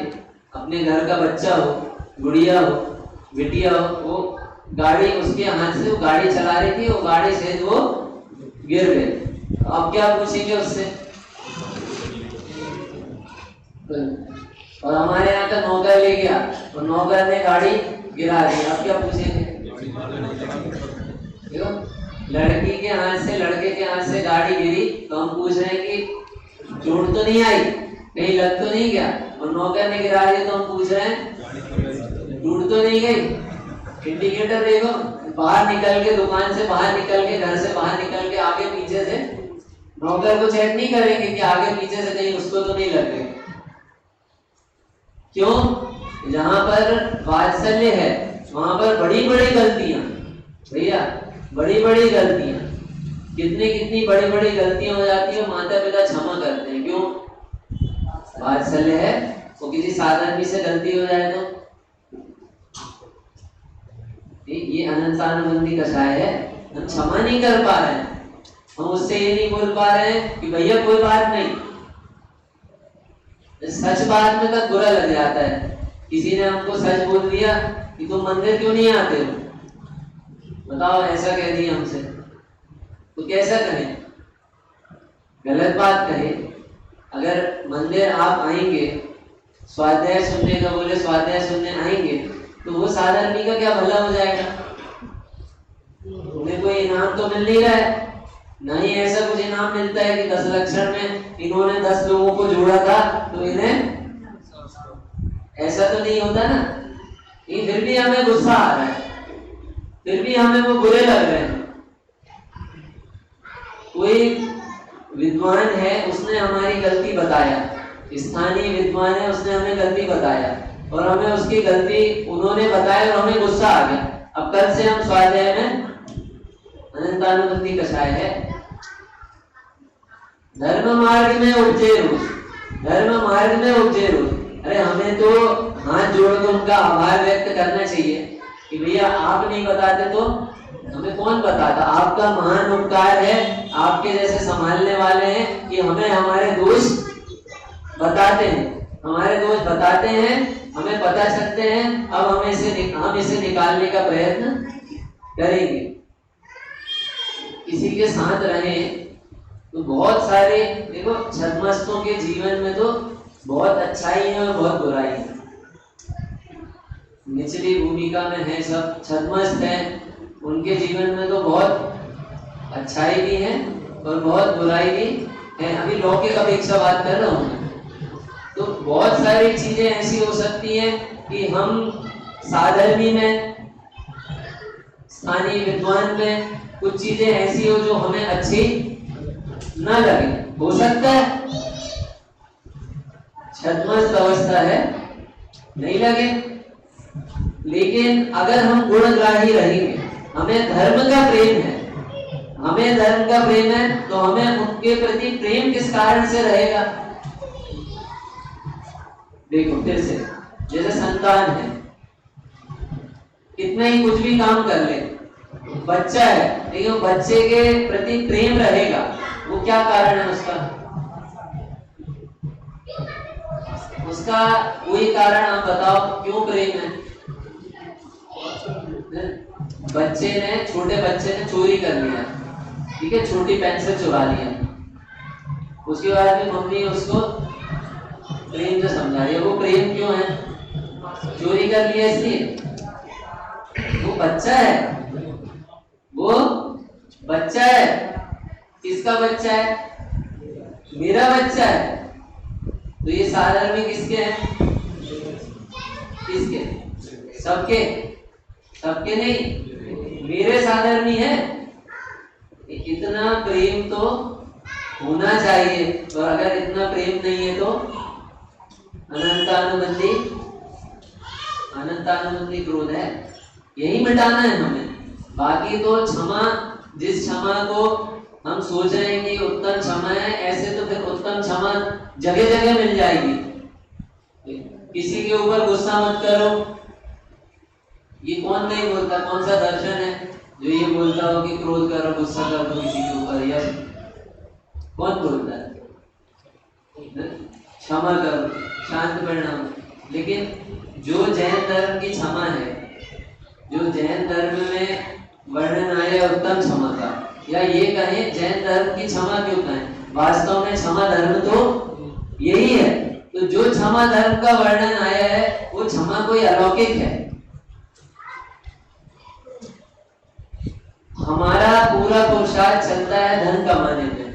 अपने घर का बच्चा हो, गुड़िया हो, बिटिया हो, वो गाड़ी उसके हाथ से, वो गाड़ी चला रही थी, वो गाड़ी से वो गिर गए, तो अब क्या पूछेंगे उससे? और हमारे यहाँ का नौकर ले गया, तो नौकर ने गाड़ी गिरा दी, अब क्या पूछेंगे? देखो, लड़की के हाथ से, लड़के के हाथ से गाड़ी गिरी, तो हम पूछ रहे हैं कि चोट तो नहीं आई, कहीं लग तो नहीं गया? और नौकर ने गिरा दिया तो हम पूछ रहे हैं टूट तो नहीं गई? इंडिकेटर देखो, बाहर निकल के, दुकान से बाहर निकल के, घर से बाहर निकल के, आगे पीछे से नौकर को चेक नहीं करेंगे कि आगे पीछे से कहीं उसको तो नहीं लग गई। क्यों? जहां पर वात्सल्य है वहां पर बड़ी बड़ी गलतियां, भैया बड़ी बड़ी गलतियां, कितनी बड़ी बड़ी गलतियां हो जाती है, माता पिता क्षमा करते हैं। क्यों? वात्सल्य है। वो किसी साधारण से गलती हो जाए तो ये अनंतानुबंधी कषाय है, हम क्षमा नहीं कर पा रहे हैं, हम उससे ये नहीं बोल पा रहे हैं कि भैया कोई बात नहीं। सच बात में तक बुरा लग जाता है। किसी ने हमको सच बोल दिया कि तुम मंदिर क्यों नहीं आते हो, बताओ, ऐसा कह दिया हमसे, तो कैसा कहें? गलत बात कहे। अगर मंदिर आप आएंगे, स्वाध्याय सुनने का बोले, स्वाध्याय सुनने आएंगे, तो वो साधारणी का क्या भला हो जाएगा? उन्हें कोई इनाम तो मिल नहीं रहा है, नहीं ऐसा कुछ इनाम मिलता है कि 10 लक्षण में इन्होंने 10 लोगों को जोड़ा था तो इन्हें, ऐसा तो नहीं होता ना। ये फिर भी हमें गुस्सा आ रहा है, फिर भी हमें वो बुरे लग रहे हैं। कोई विद्वान है, उसने हमारी गलती बताया, स्थानीय विद्वान है, उसने हमें गलती बताया, और हमें उसकी गलती उन्होंने बताया और हमें गुस्सा आ गया। अब कल से हम स्वाध्याय में अनंतानुबंधी कषाय है। धर्म मार्ग में उपजे रोष, धर्म मार्ग में उपजे रोष। अरे हमें तो हाथ जोड़कर उनका आभार व्यक्त करना चाहिए कि भैया आप नहीं बताते तो हमें कौन बताता? आपका महान उपकार है, आपके जैसे संभालने वाले हैं कि हमें हमारे दोष बताते हैं, हमारे दोष बताते हैं, हमें पता चलते हैं। अब हम इसे निकालने का प्रयत्न करेंगे। किसी के साथ रहें तो बहुत सारे, देखो छद्मस्तों के जीवन में तो बहुत अच्छाई है और बहुत बुराई है। निचली भूमिका में है, सब छद्मस्त है, उनके जीवन में तो बहुत अच्छाई भी है और बहुत बुराई भी है। अभी लौकिक अपेक्षा बात कर रहा हूँ। तो बहुत सारी चीजें ऐसी हो सकती हैं कि हम साधर्मी में, स्थानीय विद्वान में कुछ चीजें ऐसी हो जो हमें अच्छी ना लगे, हो सकता है छद्मस्त अवस्था है, नहीं लगे। लेकिन अगर हम गुणग्राही रहेंगे, हमें धर्म का प्रेम है, हमें धर्म का प्रेम है, तो हमें उनके प्रति प्रेम किस कारण से रहेगा। देखो फिर से, जैसे संतान है, कितना ही कुछ भी काम कर ले, बच्चा है, लेकिन बच्चे के प्रति प्रेम रहेगा, वो क्या कारण है उसका? उसका कोई कारण आप बताओ, क्यों प्रेम है? बच्चे ने, छोटे बच्चे ने चोरी कर लिया, ठीक है, छोटी पेंसिल चुरा लिया, उसके बाद में मम्मी उसको प्रेम से समझा रही है। वो प्रेम क्यों है? चोरी कर लिया इसलिए। वो बच्चा है, वो बच्चा है। किसका बच्चा है? मेरा बच्चा है। तो ये साधर्मी किसके हैं? किसके? सबके? सबके नहीं, मेरे साधर्मी है। इतना प्रेम तो होना चाहिए, और अगर इतना प्रेम नहीं है तो अनंतानुबंधी क्रोध है, यही मिटाना है हमें। बाकी तो क्षमा, जिस क्षमा को हम सोच रहे हैं कि उत्तम क्षमा है, ऐसे तो फिर उत्तम क्षमा जगह जगह मिल जाएगी। किसी के ऊपर गुस्सा मत करो, ये कौन नहीं बोलता? कौन सा दर्शन है जो ये बोलता हो कि क्रोध करो, गुस्सा करो किसी के ऊपर? या कौन बोलता है? क्षमा करो, शांत परिणाम। लेकिन जो जैन धर्म की क्षमा है, जो जैन धर्म में वर्णन आया उत्तम क्षमा का, या ये कहें जैन धर्म की क्षमा क्यों कहें, वास्तव में क्षमा धर्म तो यही है। तो जो क्षमा धर्म का वर्णन आया है वो क्षमा कोई अलौकिक है। हमारा पूरा पुरुषार्थ चलता है धन कमाने में।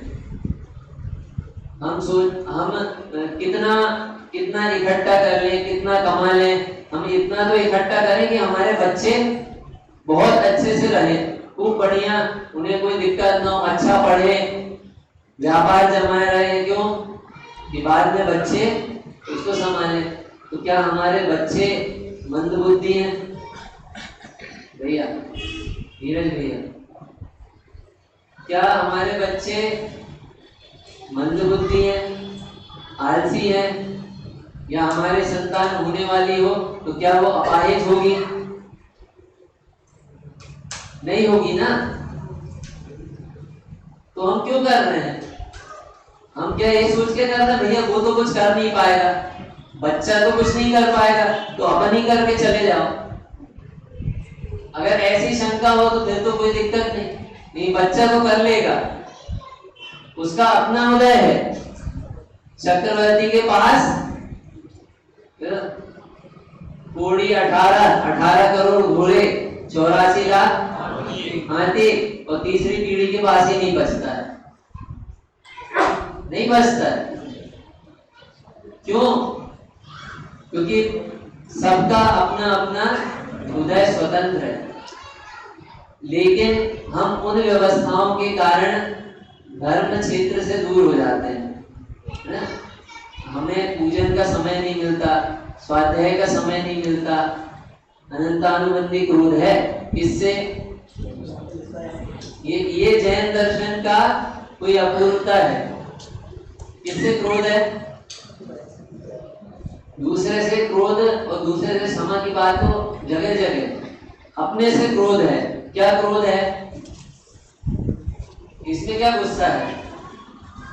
हम कितना इकट्ठा कर लें, कितना कमा लें, हम इतना तो इकट्ठा करें कि हमारे बच्चे बहुत अच्छे से रहें, खूब बढ़िया, उन्हें कोई दिक्कत ना हो, अच्छा पढ़े, व्यापार जमाए रहे। क्यों? कि बाद में बच्चे उसको संभाले। तो क्या हमारे बच्चे मंदबुद्धि हैं भैया, धीरज भैया? क्या हमारे बच्चे मंदबुद्धि हैं, आलसी हैं? या हमारे संतान होने वाली हो तो क्या वो अपाहिज होगी? नहीं होगी ना। तो हम क्यों कर रहे हैं? हम क्या ये सोच के कर रहे हैं भैया वो तो कुछ कर नहीं पाएगा, बच्चा तो कुछ नहीं कर पाएगा, तो अपन ही करके चले जाओ। अगर ऐसी शंका हो तो फिर तो कोई दिक्कत नहीं, बच्चा तो कर लेगा, उसका अपना उदय है। चक्रवर्ती के पास घोड़ी 18 करोड़ घोड़े, 84 लाख हाथी, और तीसरी पीढ़ी के पास ही नहीं बचता है, नहीं बचता है। क्यों? क्योंकि सबका अपना अपना उदय स्वतंत्र है। लेकिन हम उन व्यवस्थाओं के कारण धर्म क्षेत्र से दूर हो जाते हैं ना? हमें पूजन का समय नहीं मिलता, स्वाध्याय का समय नहीं मिलता। अनंतानुबंधी क्रोध है। इससे ये जैन दर्शन का कोई अपूर्णता है। किससे क्रोध है? दूसरे से क्रोध, और दूसरे से क्षमा की बात हो जगह जगह। अपने से क्रोध है। क्या क्रोध है? इसमें क्या गुस्सा है?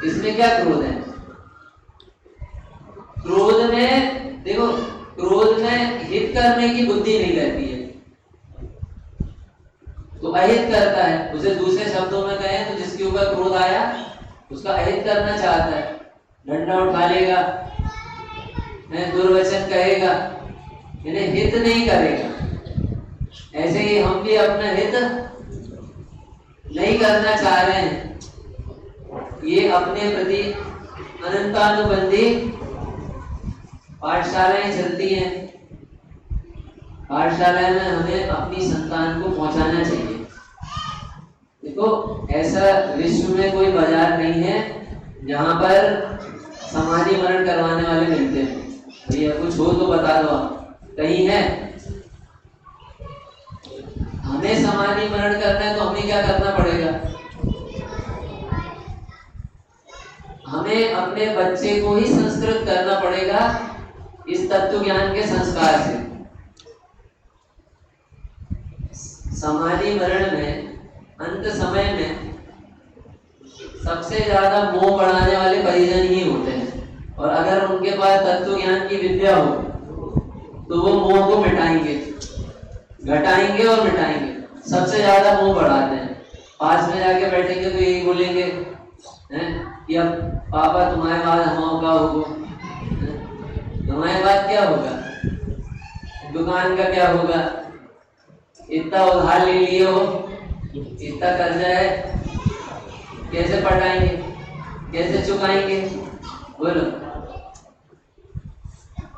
इसमें क्या क्रोध है? क्रोध में देखो, क्रोध में हित करने की बुद्धि नहीं रहती है। तो अहित करता है। उसे दूसरे शब्दों में कहें तो जिसके ऊपर क्रोध आया उसका अहित करना चाहता है, डंडा उठा लेगा, दुर्वचन कहेगा, इन्हें हित नहीं करेगा। ऐसे ही हम भी अपना हित नहीं करना चाह रहे हैं। ये अपने प्रति अनंतानुबंधी पाठशालाएं चलती हैं। पाठशाला में हमें अपनी संतान को पहुंचाना चाहिए। देखो, ऐसा विश्व में कोई बाजार नहीं है जहां पर समाधि मरण करवाने वाले मिलते हैं। भैया कुछ हो तो बता दो, आप कहीं है? हमें समाधि मरण करना है तो हमें क्या करना पड़ेगा? हमें अपने बच्चे को ही संस्कृत करना पड़ेगा इस तत्व ज्ञान के संस्कार से। समाधि मरण में अंत समय में सबसे ज्यादा मोह बढ़ाने वाले परिजन ही होते हैं, और अगर उनके पास तत्व ज्ञान की विद्या हो तो वो मोह को मिटाएंगे, घटाएंगे और मिटाएंगे। सबसे ज्यादा मोह बढ़ाते हैं। पास में जाके बैठेंगे तो यही बोलेंगे कि अब पापा तुम्हारे बाद हम का होगा, तुम्हारे बाद क्या होगा, दुकान का क्या होगा, इतना उधार ले लिए हो, इतना कर्जा है, कैसे पटाएंगे, कैसे चुकाएंगे, बोलो।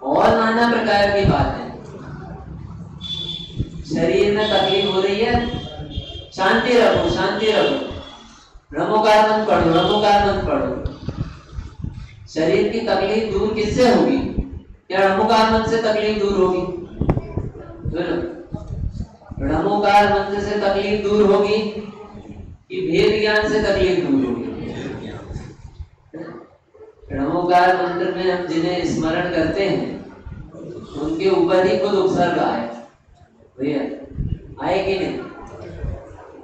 और नाना प्रकार की बातें। शरीर में तकलीफ हो रही है, शांति रखो, शांति रखो, रमोकार मत पढ़ो, रमोकार मत पढ़ो। शरीर की तकलीफ दूर किससे होगी? क्या रमोकार मन से तकलीफ दूर होगी? बोलो, रमोकार मंत्र से तकलीफ दूर होगी कि भेद ज्ञान से तकलीफ दूर होगी? रमोकार मंत्र में हम जिन्हें स्मरण करते हैं उनके ऊपर ही खुद उपसर्ग आए, भैया आए कि नहीं?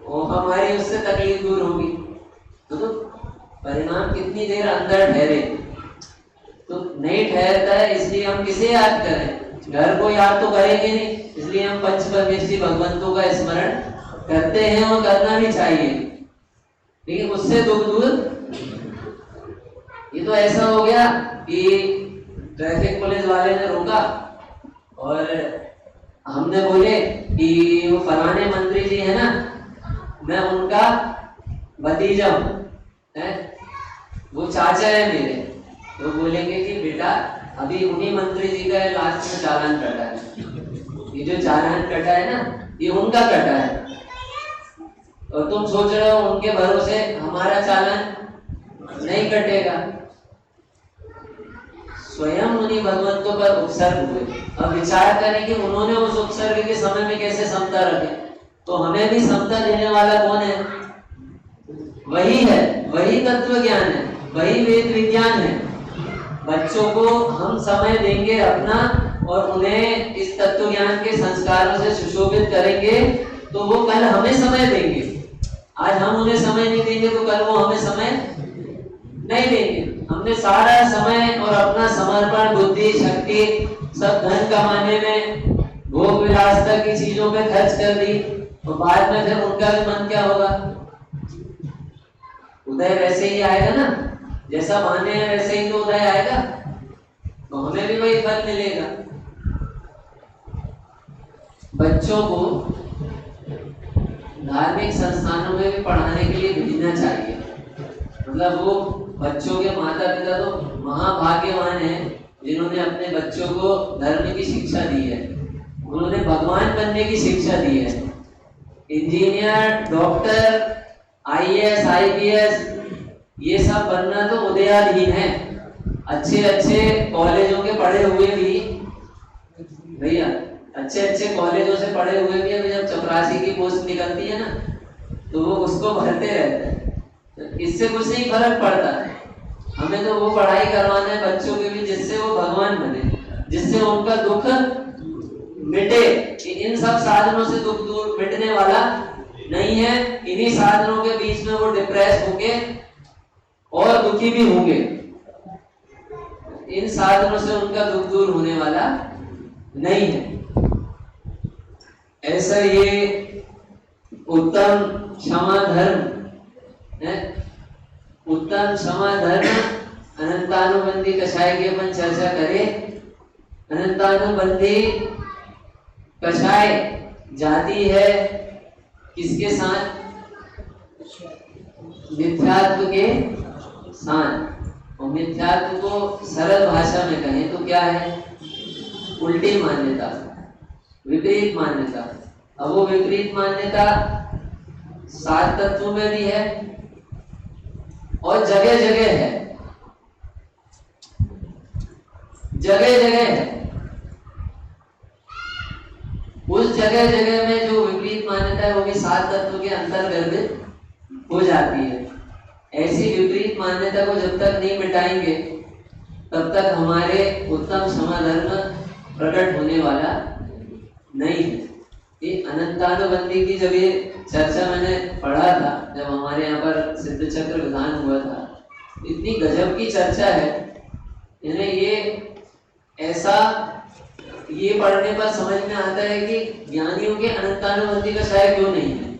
वो हमारी उससे तकलीफ दूर होगी तो परिणाम कितनी देर अंदर ठहरे, तो नहीं ठहरता है। इसलिए हम किसे याद करें? घर को याद तो करेंगे नहीं, इसलिए हम पंच परमेष्ठी भगवंतों का स्मरण करते हैं और करना भी चाहिए, लेकिन उससे दुख दूर। ये तो ऐसा हो गया कि ट्रैफिक पुलिस वाले ने रोका और हमने बोले कि वो फलाने मंत्री जी है ना, मैं उनका भतीजा हूँ, वो चाचा है मेरे। तो बोलेंगे कि बेटा अभी उन्हीं मंत्री जी का लास्ट में चालान कटा है, ये जो चालान कटा है ना ये उनका कटा है, और तुम सोच रहे हो उनके भरोसे हमारा चालान नहीं कटेगा। स्वयं उन्हीं भगवंतों पर उपसर्ग हुए। अब विचार करें कि उन्होंने उस उपसर्ग के समय में कैसे समता रखे, तो हमें भी समता देने वाला कौन है? वही है, वही तत्व ज्ञान है, वही वेद विज्ञान है। बच्चों को हम समय देंगे अपना और उन्हें इस तत्व ज्ञान के संस्कारों से सुशोभित करेंगे तो वो कल हमें समय देंगे। आज हम उन्हें समय नहीं देंगे तो कल वो हमें समय नहीं देंगे। हमने सारा समय और अपना समर्पण, बुद्धि, शक्ति सब धन कमाने में, भोग विलासता की चीजों पे खर्च कर दी, तो बाद में फिर उनका भी मन क्या होगा? उदय वैसे ही आएगा ना, जैसा माने हैं वैसे ही तो उदय आएगा, तो हमें भी वही फल मिलेगा। बच्चों को धार्मिक संस्थानों में भी पढ़ाने के लिए भेजना चाहिए। मतलब वो बच्चों के माता पिता तो महाभाग्यवान हैं जिन्होंने अपने बच्चों को धर्म की शिक्षा दी है, उन्होंने भगवान बनने की शिक्षा दी है। इंजीनियर, डॉक्टर, आईएएस, आईपीएस ये सब बनना तो उदयाधीन है। अच्छे अच्छे कॉलेजों के पढ़े हुए भी, भैया अच्छे अच्छे कॉलेजों से पढ़े हुए भी अभी जब चपरासी की पोस्ट निकलती है ना तो वो उसको भरते रहते हैं। तो इससे कुछ नहीं फर्क पड़ता। हमें तो वो पढ़ाई करवाना है बच्चों के भी जिससे वो भगवान बने, जिससे उनका दुख मिटे। इन सब साधनों से दुख दूर मिटने वाला नहीं है। इन्हीं साधनों के बीच में वो डिप्रेस होंगे और दुखी भी होंगे। इन साधनों से उनका दुख दूर होने वाला नहीं है। ऐसा ये उत्तम क्षमा धर्म है, उत्तम क्षमा धर्म अनंतानुबंधी कषाय की अपन चर्चा करें। अनंतानुबंधी कषाय जाती है किसके साथ? मिथ्यात्व के साथ। और मिथ्यात्व को सरल भाषा में कहें तो क्या है? उल्टी मान्यता, विपरीत मान्यता। अब वो विपरीत मान्यता सात तत्वों में भी है और जगह जगह है, जगह जगह है। उस जगह जगह में जो विपरीत मान्यता है वो भी सात तत्व के अंतर्गत हो जाती है। ऐसी विपरीत मान्यता को जब तक नहीं मिटाएंगे तब तक हमारे उत्तम क्षमा धर्म प्रकट होने वाला नहीं है। ये अनंतानुबंधी की जब ये चर्चा मैंने पढ़ा था, जब हमारे यहाँ पर सिद्ध चक्र विधान हुआ था, इतनी गजब की चर्चा है। यानी ये ऐसा, ये पढ़ने पर समझ में आता है कि ज्ञानियों के अनंतानुबंधी का शायद क्यों नहीं है,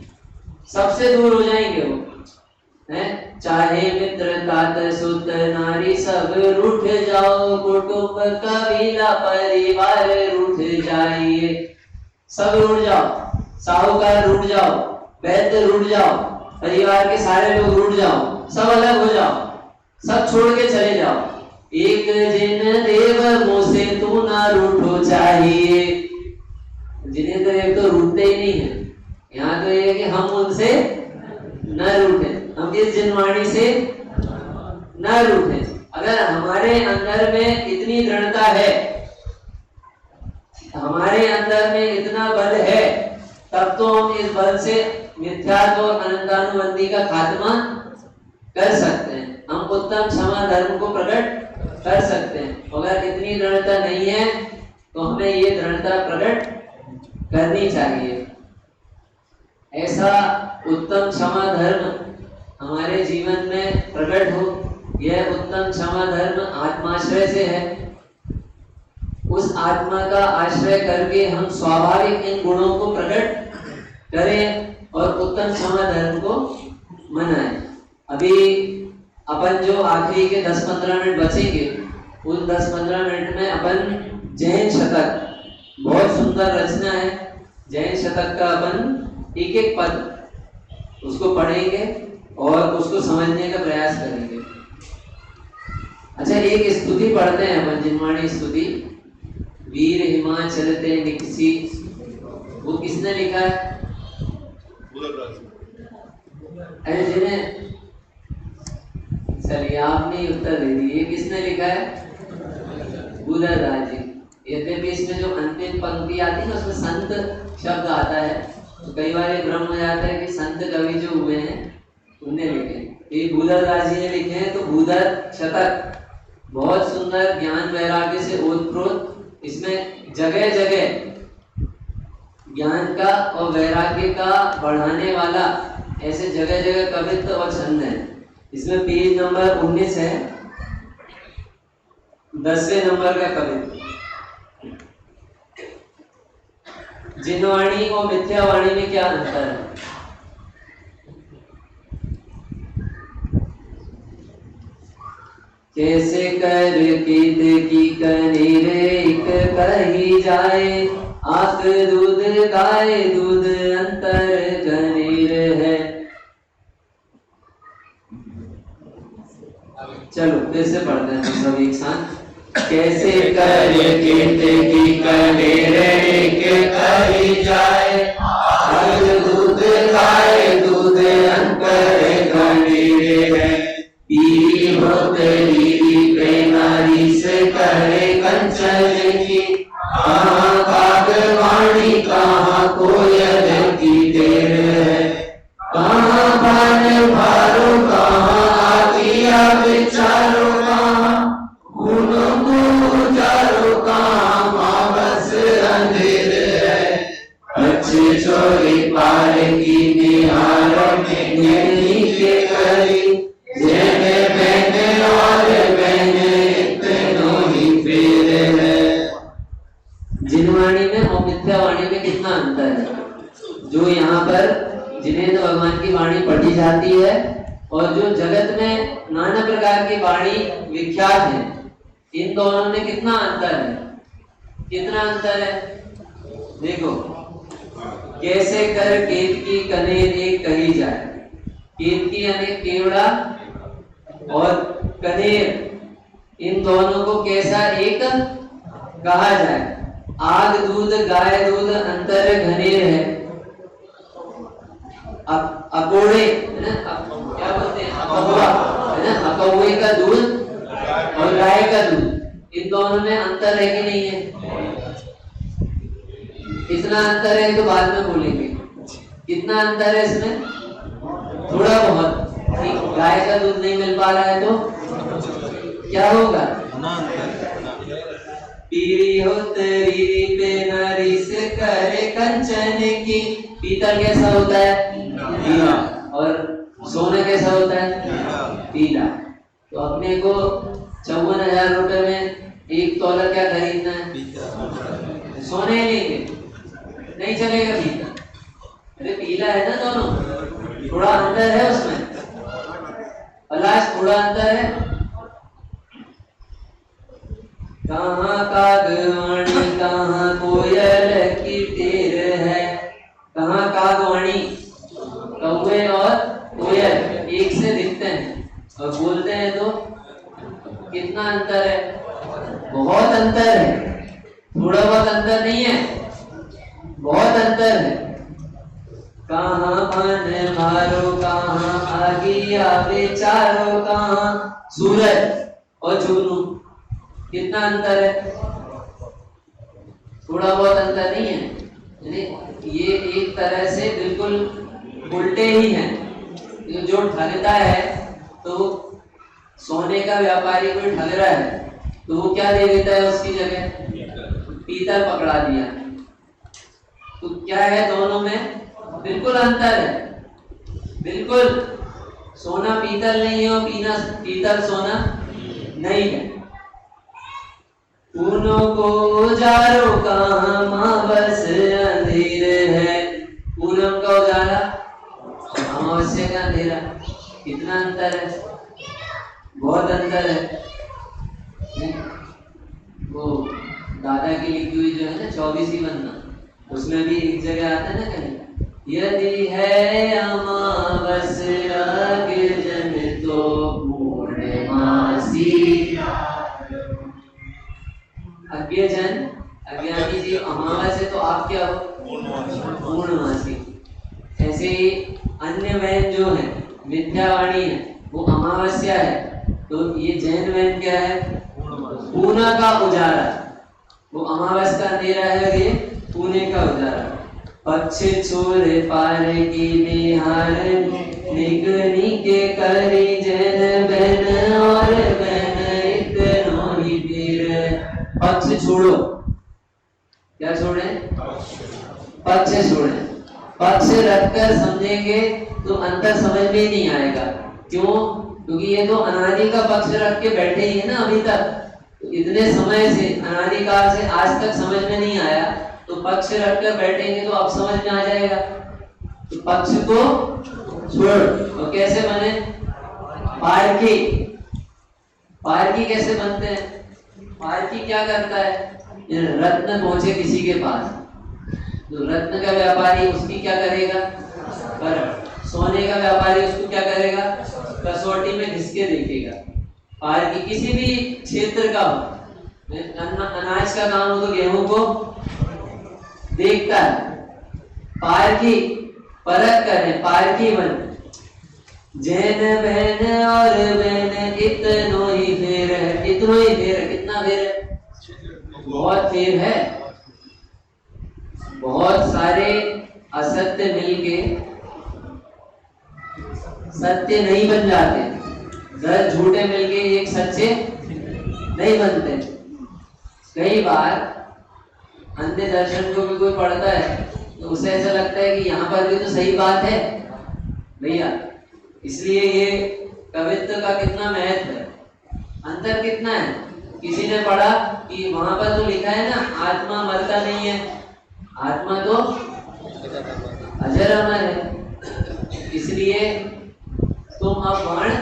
सबसे दूर हो जाएंगे वो है। चाहे मित्र तात सुत नारी सब रूठ जाओ, कुटुंब कबीला परिवार रूठ जाइए। सब रूठ जाओ, साहूकार रूठ जाओ, वैद्य रूठ जाओ, परिवार के सारे लोग रूठ जाओ, सब अलग हो जाओ, सब छोड़ के चले जाओ। एक जिन देव मुझसे तू ना रूठो चाहिए। जिन्हें देव तो रूठते ही नहीं है। यहाँ तो ये है कि हम उनसे न रूठे, हम इस जिनवाणी से न रूठे। अगर हमारे अंदर में इतनी दृढ़ता है, हमारे अंदर में इतना बल है, तब तो हम इस बल से मिथ्यात्व और अनंतानुबंधी का खात्मा कर सकते हैं। हम उत्तम क्षमा धर्म को प्रकट कर सकते हैं। अगर इतनी दृढ़ता नहीं है तो हमें ये दृढ़ता प्रकट करनी चाहिए। ऐसा उत्तम क्षमा धर्म हमारे जीवन में प्रकट हो। यह उत्तम क्षमा धर्म आत्माश्रय से है। उस आत्मा का आश्रय करके हम स्वाभाविक इन गुणों को प्रकट करें और उत्तम क्षमा धर्म को मनाएं। अभी अपन जो आखिरी के 10-15 मिनट बचेंगे, उन 10-15 मिनट में अपन जैन शतक, बहुत सुंदर रचना है जैन शतक का, अपन एक एक पद उसको पढ़ेंगे और उसको समझने का प्रयास करेंगे। अच्छा, एक स्तुति पढ़ते हैं अपन, जिनवाणी स्तुति। वीर हिमाचल ते निकसी, वो किसने लिखा है? अरे जिन्हें, चलिए आपने उत्तर दे दिए, किसने लिखा है? बुधरदास जी। यद्यपि इसमें जो अंतिम पंक्ति आती है ना, उसमें संत शब्द आता है, तो कई बार ये भ्रम हो जाता है कि संत कवि जो हुए हैं उनने लिखे। ये बुधरदास जी ने लिखे हैं। तो बुधर शतक बहुत सुंदर, ज्ञान वैराग्य से ओतप्रोत। इसमें जगह जगह ज्ञान का और वैराग्य का बढ़ाने वाला ऐसे जगह जगह कवित्व और छंद है। इसमें पेज नंबर 19 है, 10वें नंबर का कवित्व। जिनवाणी और मिथ्यावाणी में क्या अंतर है? कैसे कर कीत की कनीर एक कही जाए, आंख दूध गाय दूध अंतर कनीर है। चलो फिर से पढ़ते हैं सब एक साथ। कैसे कर कीत की कनीर एक कही जाए, आंख दूध गाय दूध अंतर कनीर है। पीरी हो तेरी प्रेमारी से करे कंचन की, कहाँ कागवाणी कहाँ कोयल की देर है। कहाँ भान भारो कहाँ आतिया विचारो, कहाँ खूनों को उजारो कहाँ मावस अंधेर है। अच्छे चोरी पार की निहार में ज्ञानी के करी, जेने बहने और बहने इतनों ही फेर है। जिनवाणी में और मिथ्यावाणी में कितना अंतर है? जो यहाँ पर जिन्हें तो भगवान की वाणी पढ़ी जाती है और जो जगत में नाना प्रकार की वाणी विख्यात है, इन दोनों में कितना अंतर है, कितना अंतर है। देखो, कैसे कर केत की कनेर एक कही जाए, केत की यानी केवड़ा और कनेर, इन दोनों को कैसा एक कहा जाए। आग दूध गाय दूध अंतर घनेर है, अकोड़े है ना, क्या बोलते हैं, अकौवा है ना, अकौवे का दूध और गाय का दूध, इन दोनों में अंतर है कि नहीं है। इतना अंतर है तो बाद में बोलेंगे कितना अंतर है इसमें, थोड़ा बहुत। गाय का दूध नहीं मिल पा रहा है तो क्या होगा, पीरी हो तेरी पे नरिस करे कंचन की। पीतल कैसा होता है, पीला, और सोना कैसा होता है, पीला। तो अपने को 54,000 रुपए में एक तोला क्या खरीदना है, सोने लेंगे, नहीं चलेगा पीला। अरे पीला है ना दोनों, थोड़ा अंतर है उसमें, पलाश थोड़ा अंतर है। कहाँ कागवाणी कहाँ कोयल की टेर है, कहाँ कागवाणी, कौवे और कोयल एक से दिखते हैं और बोलते हैं तो कितना अंतर है, बहुत अंतर है, थोड़ा बहुत अंतर नहीं है, बहुत अंतर है। कहाँ मन मारो कहाँ आगे आवे चारो, कहाँ सूरज और जुगनू, कितना अंतर है, थोड़ा बहुत अंतर नहीं है। ये एक तरह से बिल्कुल उल्टे ही हैं। जो ठगता है तो सोने का व्यापारी कोई ठग रहा है तो वो क्या दे देता है उसकी जगह, पीतल पकड़ा दिया। तो क्या है, दोनों में बिल्कुल अंतर है, बिल्कुल। सोना पीतल नहीं है और पीतल सोना नहीं है। पूनों को उजारो कहाँ माँ बस अंधेर है, पूनम का उजाला अमावस्या का अंधेरा, कितना अंतर है, बहुत अंतर है। वो दादा की लिखी हुई जो है ना 24 बन्ना, उसमें भी एक जगह आता है ना कहीं, यदि है अमावस्या जन तो पूर्णमासी, अज्ञजन अज्ञानी जी अमावस्या तो आप क्या हो, पूर्णमासी। ऐसे ही अन्य वैन जो है मिथ्यावाणी है वो अमावस्या है, तो ये जैन वैन क्या है, पूना का उजाला। वो अमावस्या का अंधेरा है और ये पुणे का उजाला। पक्ष छोरे पार की निहार निगनी के करी जैन बहन और बहन इतनो ही पीर। पक्ष छोड़ो, क्या छोड़े, पक्ष छोड़े। पक्ष रखकर समझेंगे तो अंतर समझ में नहीं आएगा। क्यों, क्योंकि ये तो अनादि का पक्ष रख के बैठे ही है ना अभी तक, तो इतने समय से अनादिकाल से आज तक समझ में नहीं आया, तो पक्ष रखकर बैठेंगे तो अब समझ में आ जाएगा। तो पक्ष को छोड़, तो कैसे बने, पारकी। पारकी कैसे बनते हैं, पारकी क्या करता है, रत्न पहुंचे किसी के पास, तो रत्न का व्यापारी उसकी क्या करेगा, पर सोने का व्यापारी उसको क्या करेगा, कसौटी में घिस के देखेगा। पारकी किसी भी क्षेत्र का हो, अनाज का काम हो तो गेहूं को देखता है। पारकी परख करे, पारकी बन। जैन बहन और बहन इतनो ही फेर है, इतनो ही फेर है, कितना फेर है, बहुत फेर है। बहुत सारे असत्य मिलके सत्य नहीं बन जाते, 10 झूठे मिलके एक सच्चे नहीं बनते। कई बार अंधे दर्शन को भी कोई पढ़ता है तो उसे ऐसा लगता है कि यहाँ पर भी तो सही बात है भैया। इसलिए ये कवित्व का कितना महत्व है, अंतर कितना है। किसी ने पढ़ा कि वहां पर तो लिखा है ना आत्मा मरता नहीं है, आत्मा तो अजर अमर है, इसलिए तुम अब वर्ण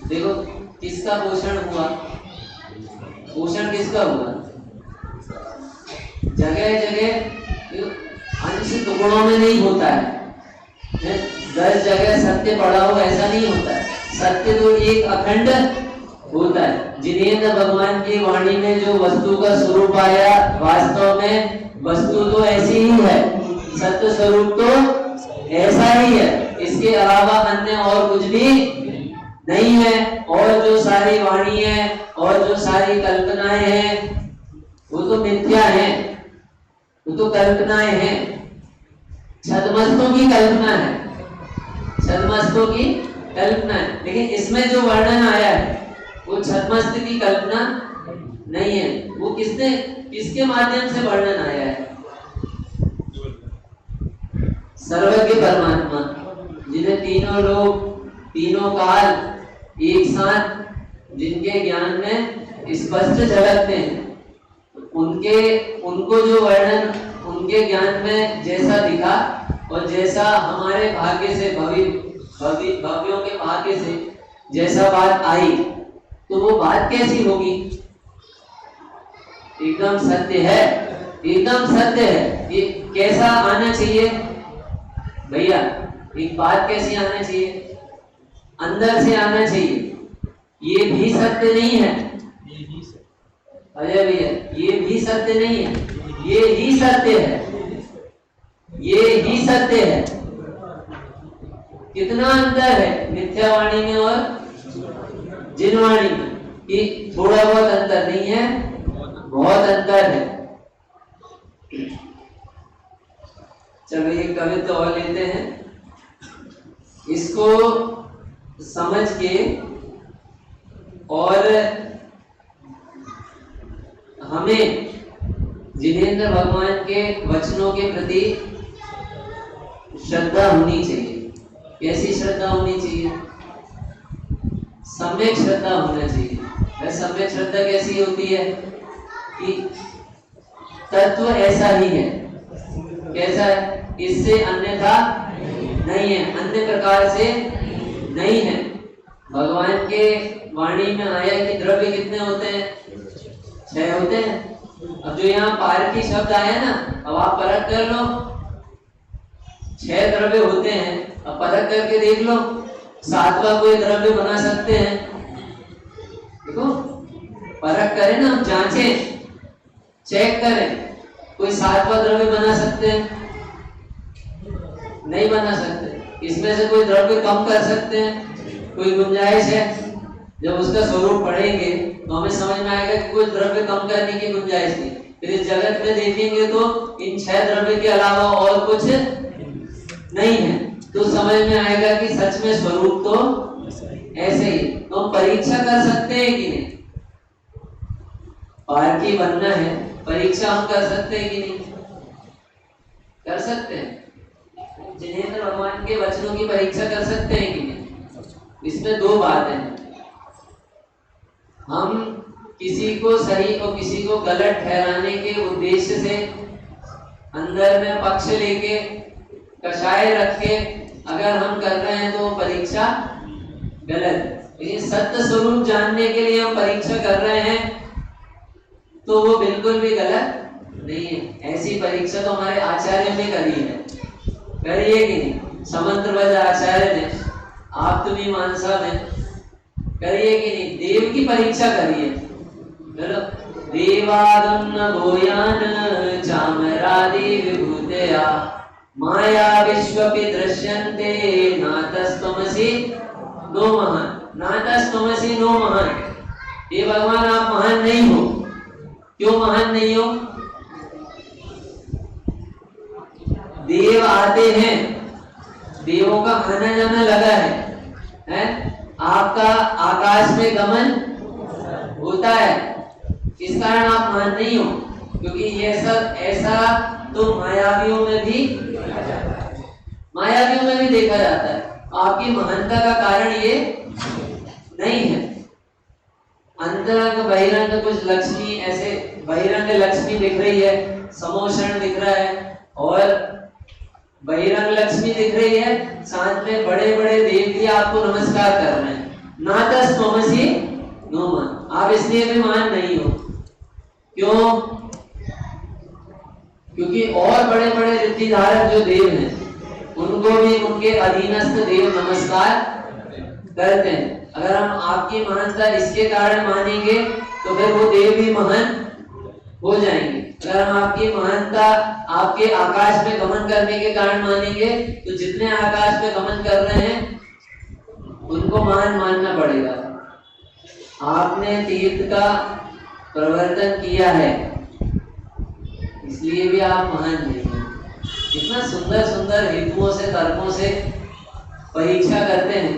देखो किसका पोषण हुआ, पोषण किसका हुआ, जगह जगह अंश टुकड़ों में नहीं होता है, 10 जगह सत्य पड़ा हो ऐसा नहीं होता है। सत्य तो एक अखंड होता है। जिनेंद्र भगवान की वाणी में जो वस्तु का स्वरूप आया, वास्तव में वस्तु तो ऐसी ही है, सत्य स्वरूप तो ऐसा ही है, इसके अलावा अन्य और कुछ भी नहीं है। और जो सारी वाणी है और जो सारी कल्पनाएं हैं वो तो मिथ्या है, वो तो कल्पनाएं हैं, छद्मस्तों की कल्पना है, छद्मस्तों की कल्पना है। लेकिन इसमें जो वर्णन आया है वो छद्मस्त की कल्पना नहीं है, वो किसके माध्यम से वर्णन आया है, सर्वज्ञ परमात्मा, जिन्हें तीनों लोग तीनों काल एक साथ जिनके ज्ञान में स्पष्ट झलकते हैं, उनको जो वर्णन उनके ज्ञान में जैसा दिखा और जैसा हमारे भाग्य से भव्यों के भाग्य से जैसा बात आई, तो वो बात कैसी होगी, एकदम सत्य है, एकदम सत्य है। ये कैसा आना चाहिए भैया, एक बात कैसी आना चाहिए, अंदर से आना चाहिए। ये भी सत्य नहीं है अजय भैया, ये भी सत्य नहीं है, ये ही सत्य है, ये ही सत्य है। कितना अंतर है मिथ्यावाणी में और जिनवाणी में, कि थोड़ा बहुत अंतर नहीं है, बहुत अंतर है। चलो ये कविता और लेते हैं, इसको समझ के और हमें जिनेंद्र भगवान के वचनों के प्रति श्रद्धा होनी चाहिए। कैसी श्रद्धा होनी चाहिए, सम्यक श्रद्धा होना चाहिए। वह सम्यक श्रद्धा कैसी होती है कि तत्व ऐसा ही है, कैसा है, इससे अन्यथा नहीं है, अन्य प्रकार से नहीं है। भगवान के वाणी में आया कि द्रव्य कितने होते हैं, 6 होते हैं। अब जो यहाँ पारखी शब्द आया ना, अब आप परख कर लो, 6 द्रव्य होते हैं। अब परख करके देख लो, 7वां कोई द्रव्य बना सकते हैं, देखो परख करें ना, हम जांचें, चेक करें, कोई 7वां द्रव्य बना सकते हैं, नहीं बना सकते। इसमें से कोई द्रव्य कम कर सकते हैं, कोई गुंजाइश है। जब उसका स्वरूप पढ़ेंगे तो हमें समझ में आएगा कि कोई द्रव्य कम करने की गुंजाइश नहीं। फिर इस जगत में देखेंगे तो इन 6 द्रव्य के अलावा और कुछ नहीं है, तो समझ में आएगा कि सच में स्वरूप तो ऐसे ही। तो हम परीक्षा कर सकते हैं कि नहीं, पारखी बनना है, परीक्षा हम कर सकते हैं कि नहीं, कर सकते हैं। जिनेंद्र भगवान के वचनों की परीक्षा कर सकते हैं कि नहीं। इसमें 2 बातें हैं, हम किसी को सही और किसी को गलत ठहराने के उद्देश्य से अंदर में पक्ष लेके कषाय रख के अगर हम कर रहे हैं तो परीक्षा गलत। लेकिन सत्य स्वरूप जानने के लिए हम परीक्षा कर रहे हैं तो वो बिल्कुल भी गलत नहीं है। ऐसी परीक्षा तो हमारे आचार्य ने करी है, करिए कि नहीं, समंत्रवज आचार्य ने, आप तुम्ही मानसा में करिए कि नहीं, देव की परीक्षा करिए। चलो, देवादन्न भूयान चामरादि विभूतया माया विश्वपि दृश्यन्ते नातस्त्वमसि नो महान, नातस्त्वमसि नो महान। ये भगवान आप महान नहीं हो। क्यों महान नहीं हो? देव आते हैं, देवों का आना जाना लगा है? आपका आकाश में गमन होता है, इस कारण आप महान नहीं हो। क्योंकि ये सब ऐसा तो मायावियों में भी देखा जाता है। आपकी महानता का कारण ये नहीं है। अंतरंग बहिरंग कुछ लक्ष्मी, ऐसे बहिरंग लक्ष्मी दिख रही है, समोषण दिख रहा है और बहिरंग लक्ष्मी दिख रही है, साथ में बड़े बड़े देवती आपको नमस्कार कर रहे हैं। नातस्त्वमसि नो मान, आप इसलिए भी मान नहीं हो। क्यों? क्योंकि और बड़े बड़े रिद्धिधारक जो देव हैं उनको भी उनके अधीनस्थ देव नमस्कार करते हैं। अगर हम आपकी महानता इसके कारण मानेंगे तो फिर वो देव भी महान हो जाएंगे। अगर हम आपकी महानता आपके आकाश में गमन करने के कारण मानेंगे तो जितने आकाश में गमन कर रहे हैं उनको महान मानना पड़ेगा। आपने तीर्थ का प्रवर्तन किया है इसलिए भी आप महान नहीं हैं। इतना सुंदर सुंदर हेतुओं से तर्कों से परीक्षा करते हैं,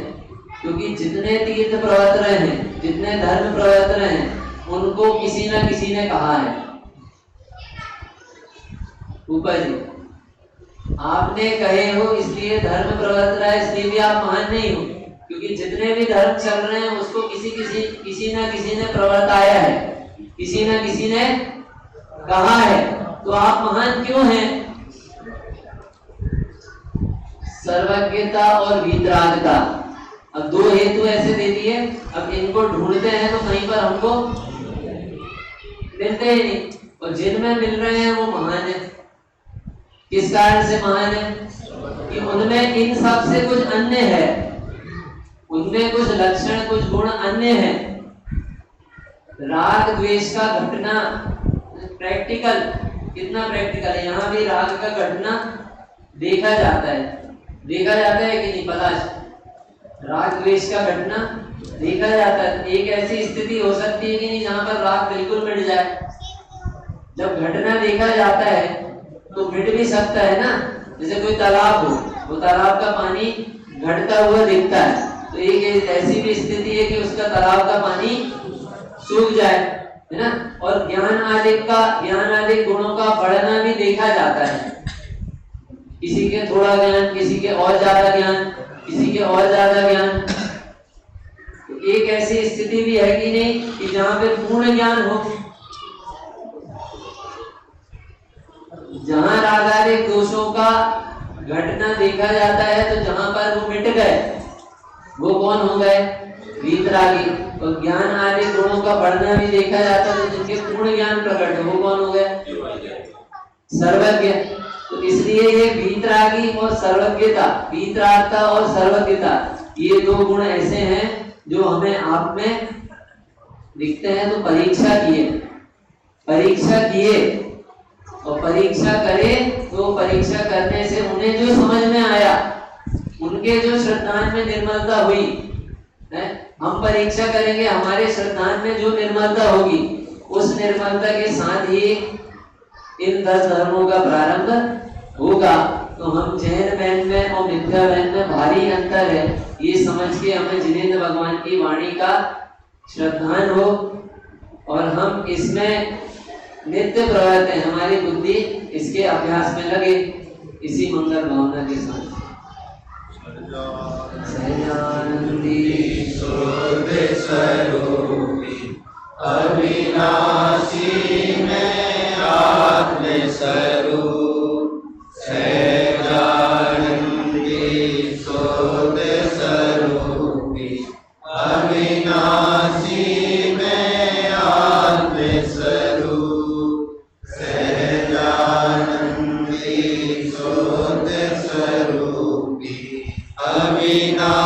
क्योंकि जितने तीर्थ प्रवर्त रहे हैं, जितने धर्म प्रवर्त रहे हैं, उनको किसी ना किसी ने कहा है ऊपर जी आपने कहे हो इसलिए धर्म प्रवर्त रहा है, इसलिए भी आप महान नहीं हो। क्योंकि जितने भी धर्म चल रहे हैं उसको किसी ना किसी ने प्रवर्ताया है, किसी ना किसी ने कहा है, तो आप महान क्यों हैं? सर्वज्ञता और वीतरागता। अब दो हेतु ऐसे दे दिए, अब इनको ढूंढते हैं तो कहीं पर हमको मिलते ही नहीं, और जिनमें मिल रहे हैं वो महान है। किस कारण से महान है? कि उनमें इन सब से कुछ अन्य है, उनमें कुछ लक्षण कुछ गुण अन्य है। राग द्वेष का घटना प्रैक्टिकल, कितना प्रैक्टिकल है, यहाँ भी राग का घटना देखा जाता है कि नहीं पता? राग द्वेष का घटना देखा जाता है। एक ऐसी स्थिति हो सकती है कि नहीं जहां पर राग बिल्कुल मिट जाए। जब घटना देखा जाता है तो मिट भी सकता है ना। जैसे कोई तालाब हो, वो तालाब का पानी घटता हुआ दिखता है, तो एक ऐसी भी स्थिति है कि उसका तालाब का पानी सूख जाए, है ना। और ज्ञान आदि गुणों का बढ़ना भी देखा जाता है। किसी के थोड़ा ज्ञान, किसी के और ज्यादा ज्ञान, किसी के और ज्यादा ज्ञान। तो एक ऐसी स्थिति भी है कि नहीं कि जहां पे पूर्ण ज्ञान हो, जहां रागादिक दोषों का घटना देखा जाता है, तो जहां पर वो मिट गए वो कौन हो गए? वीतरागी। और ज्ञान आदि गुणों का बढ़ना भी देखा जाता है, तो जिनके पूर्ण ज्ञान प्रकट है वो कौन हो गए? सर्वज्ञ। तो इसलिए ये वीतरागी और सर्वज्ञता, वीतरागता और सर्वज्ञता, ये दो गुण ऐसे हैं जो हमें आप में दिखते हैं। तो परीक्षा किए और परीक्षा करे, तो परीक्षा करने से उन्हें जो समझ में आया, उनके जो श्रद्धान में निर्मलता हुई है, हम परीक्षा करेंगे, हमारे श्रद्धान में जो निर्मलता होगी, उस निर्मलता के साथ ही इन 10 धर्मों का प्रारंभ होगा। तो हम जैन बहन में और मिथ्या बहन में भारी अंतर है, ये समझ के हमें जिनेंद्र भगवान की वाणी का श्रद्धान हो और हम इसमें नित्य प्रवृत्त है, हमारी बुद्धि इसके अभ्यास में लगे। इसी मंगल भावना के साथ सहजानंदी अविनाशी में आत्म स्वरूप, सहजानंदी शोध स्वरूपी, अविनाशी में आत्म स्वरूप, सहजानंदी शोध स्वरूपी, अविनाशी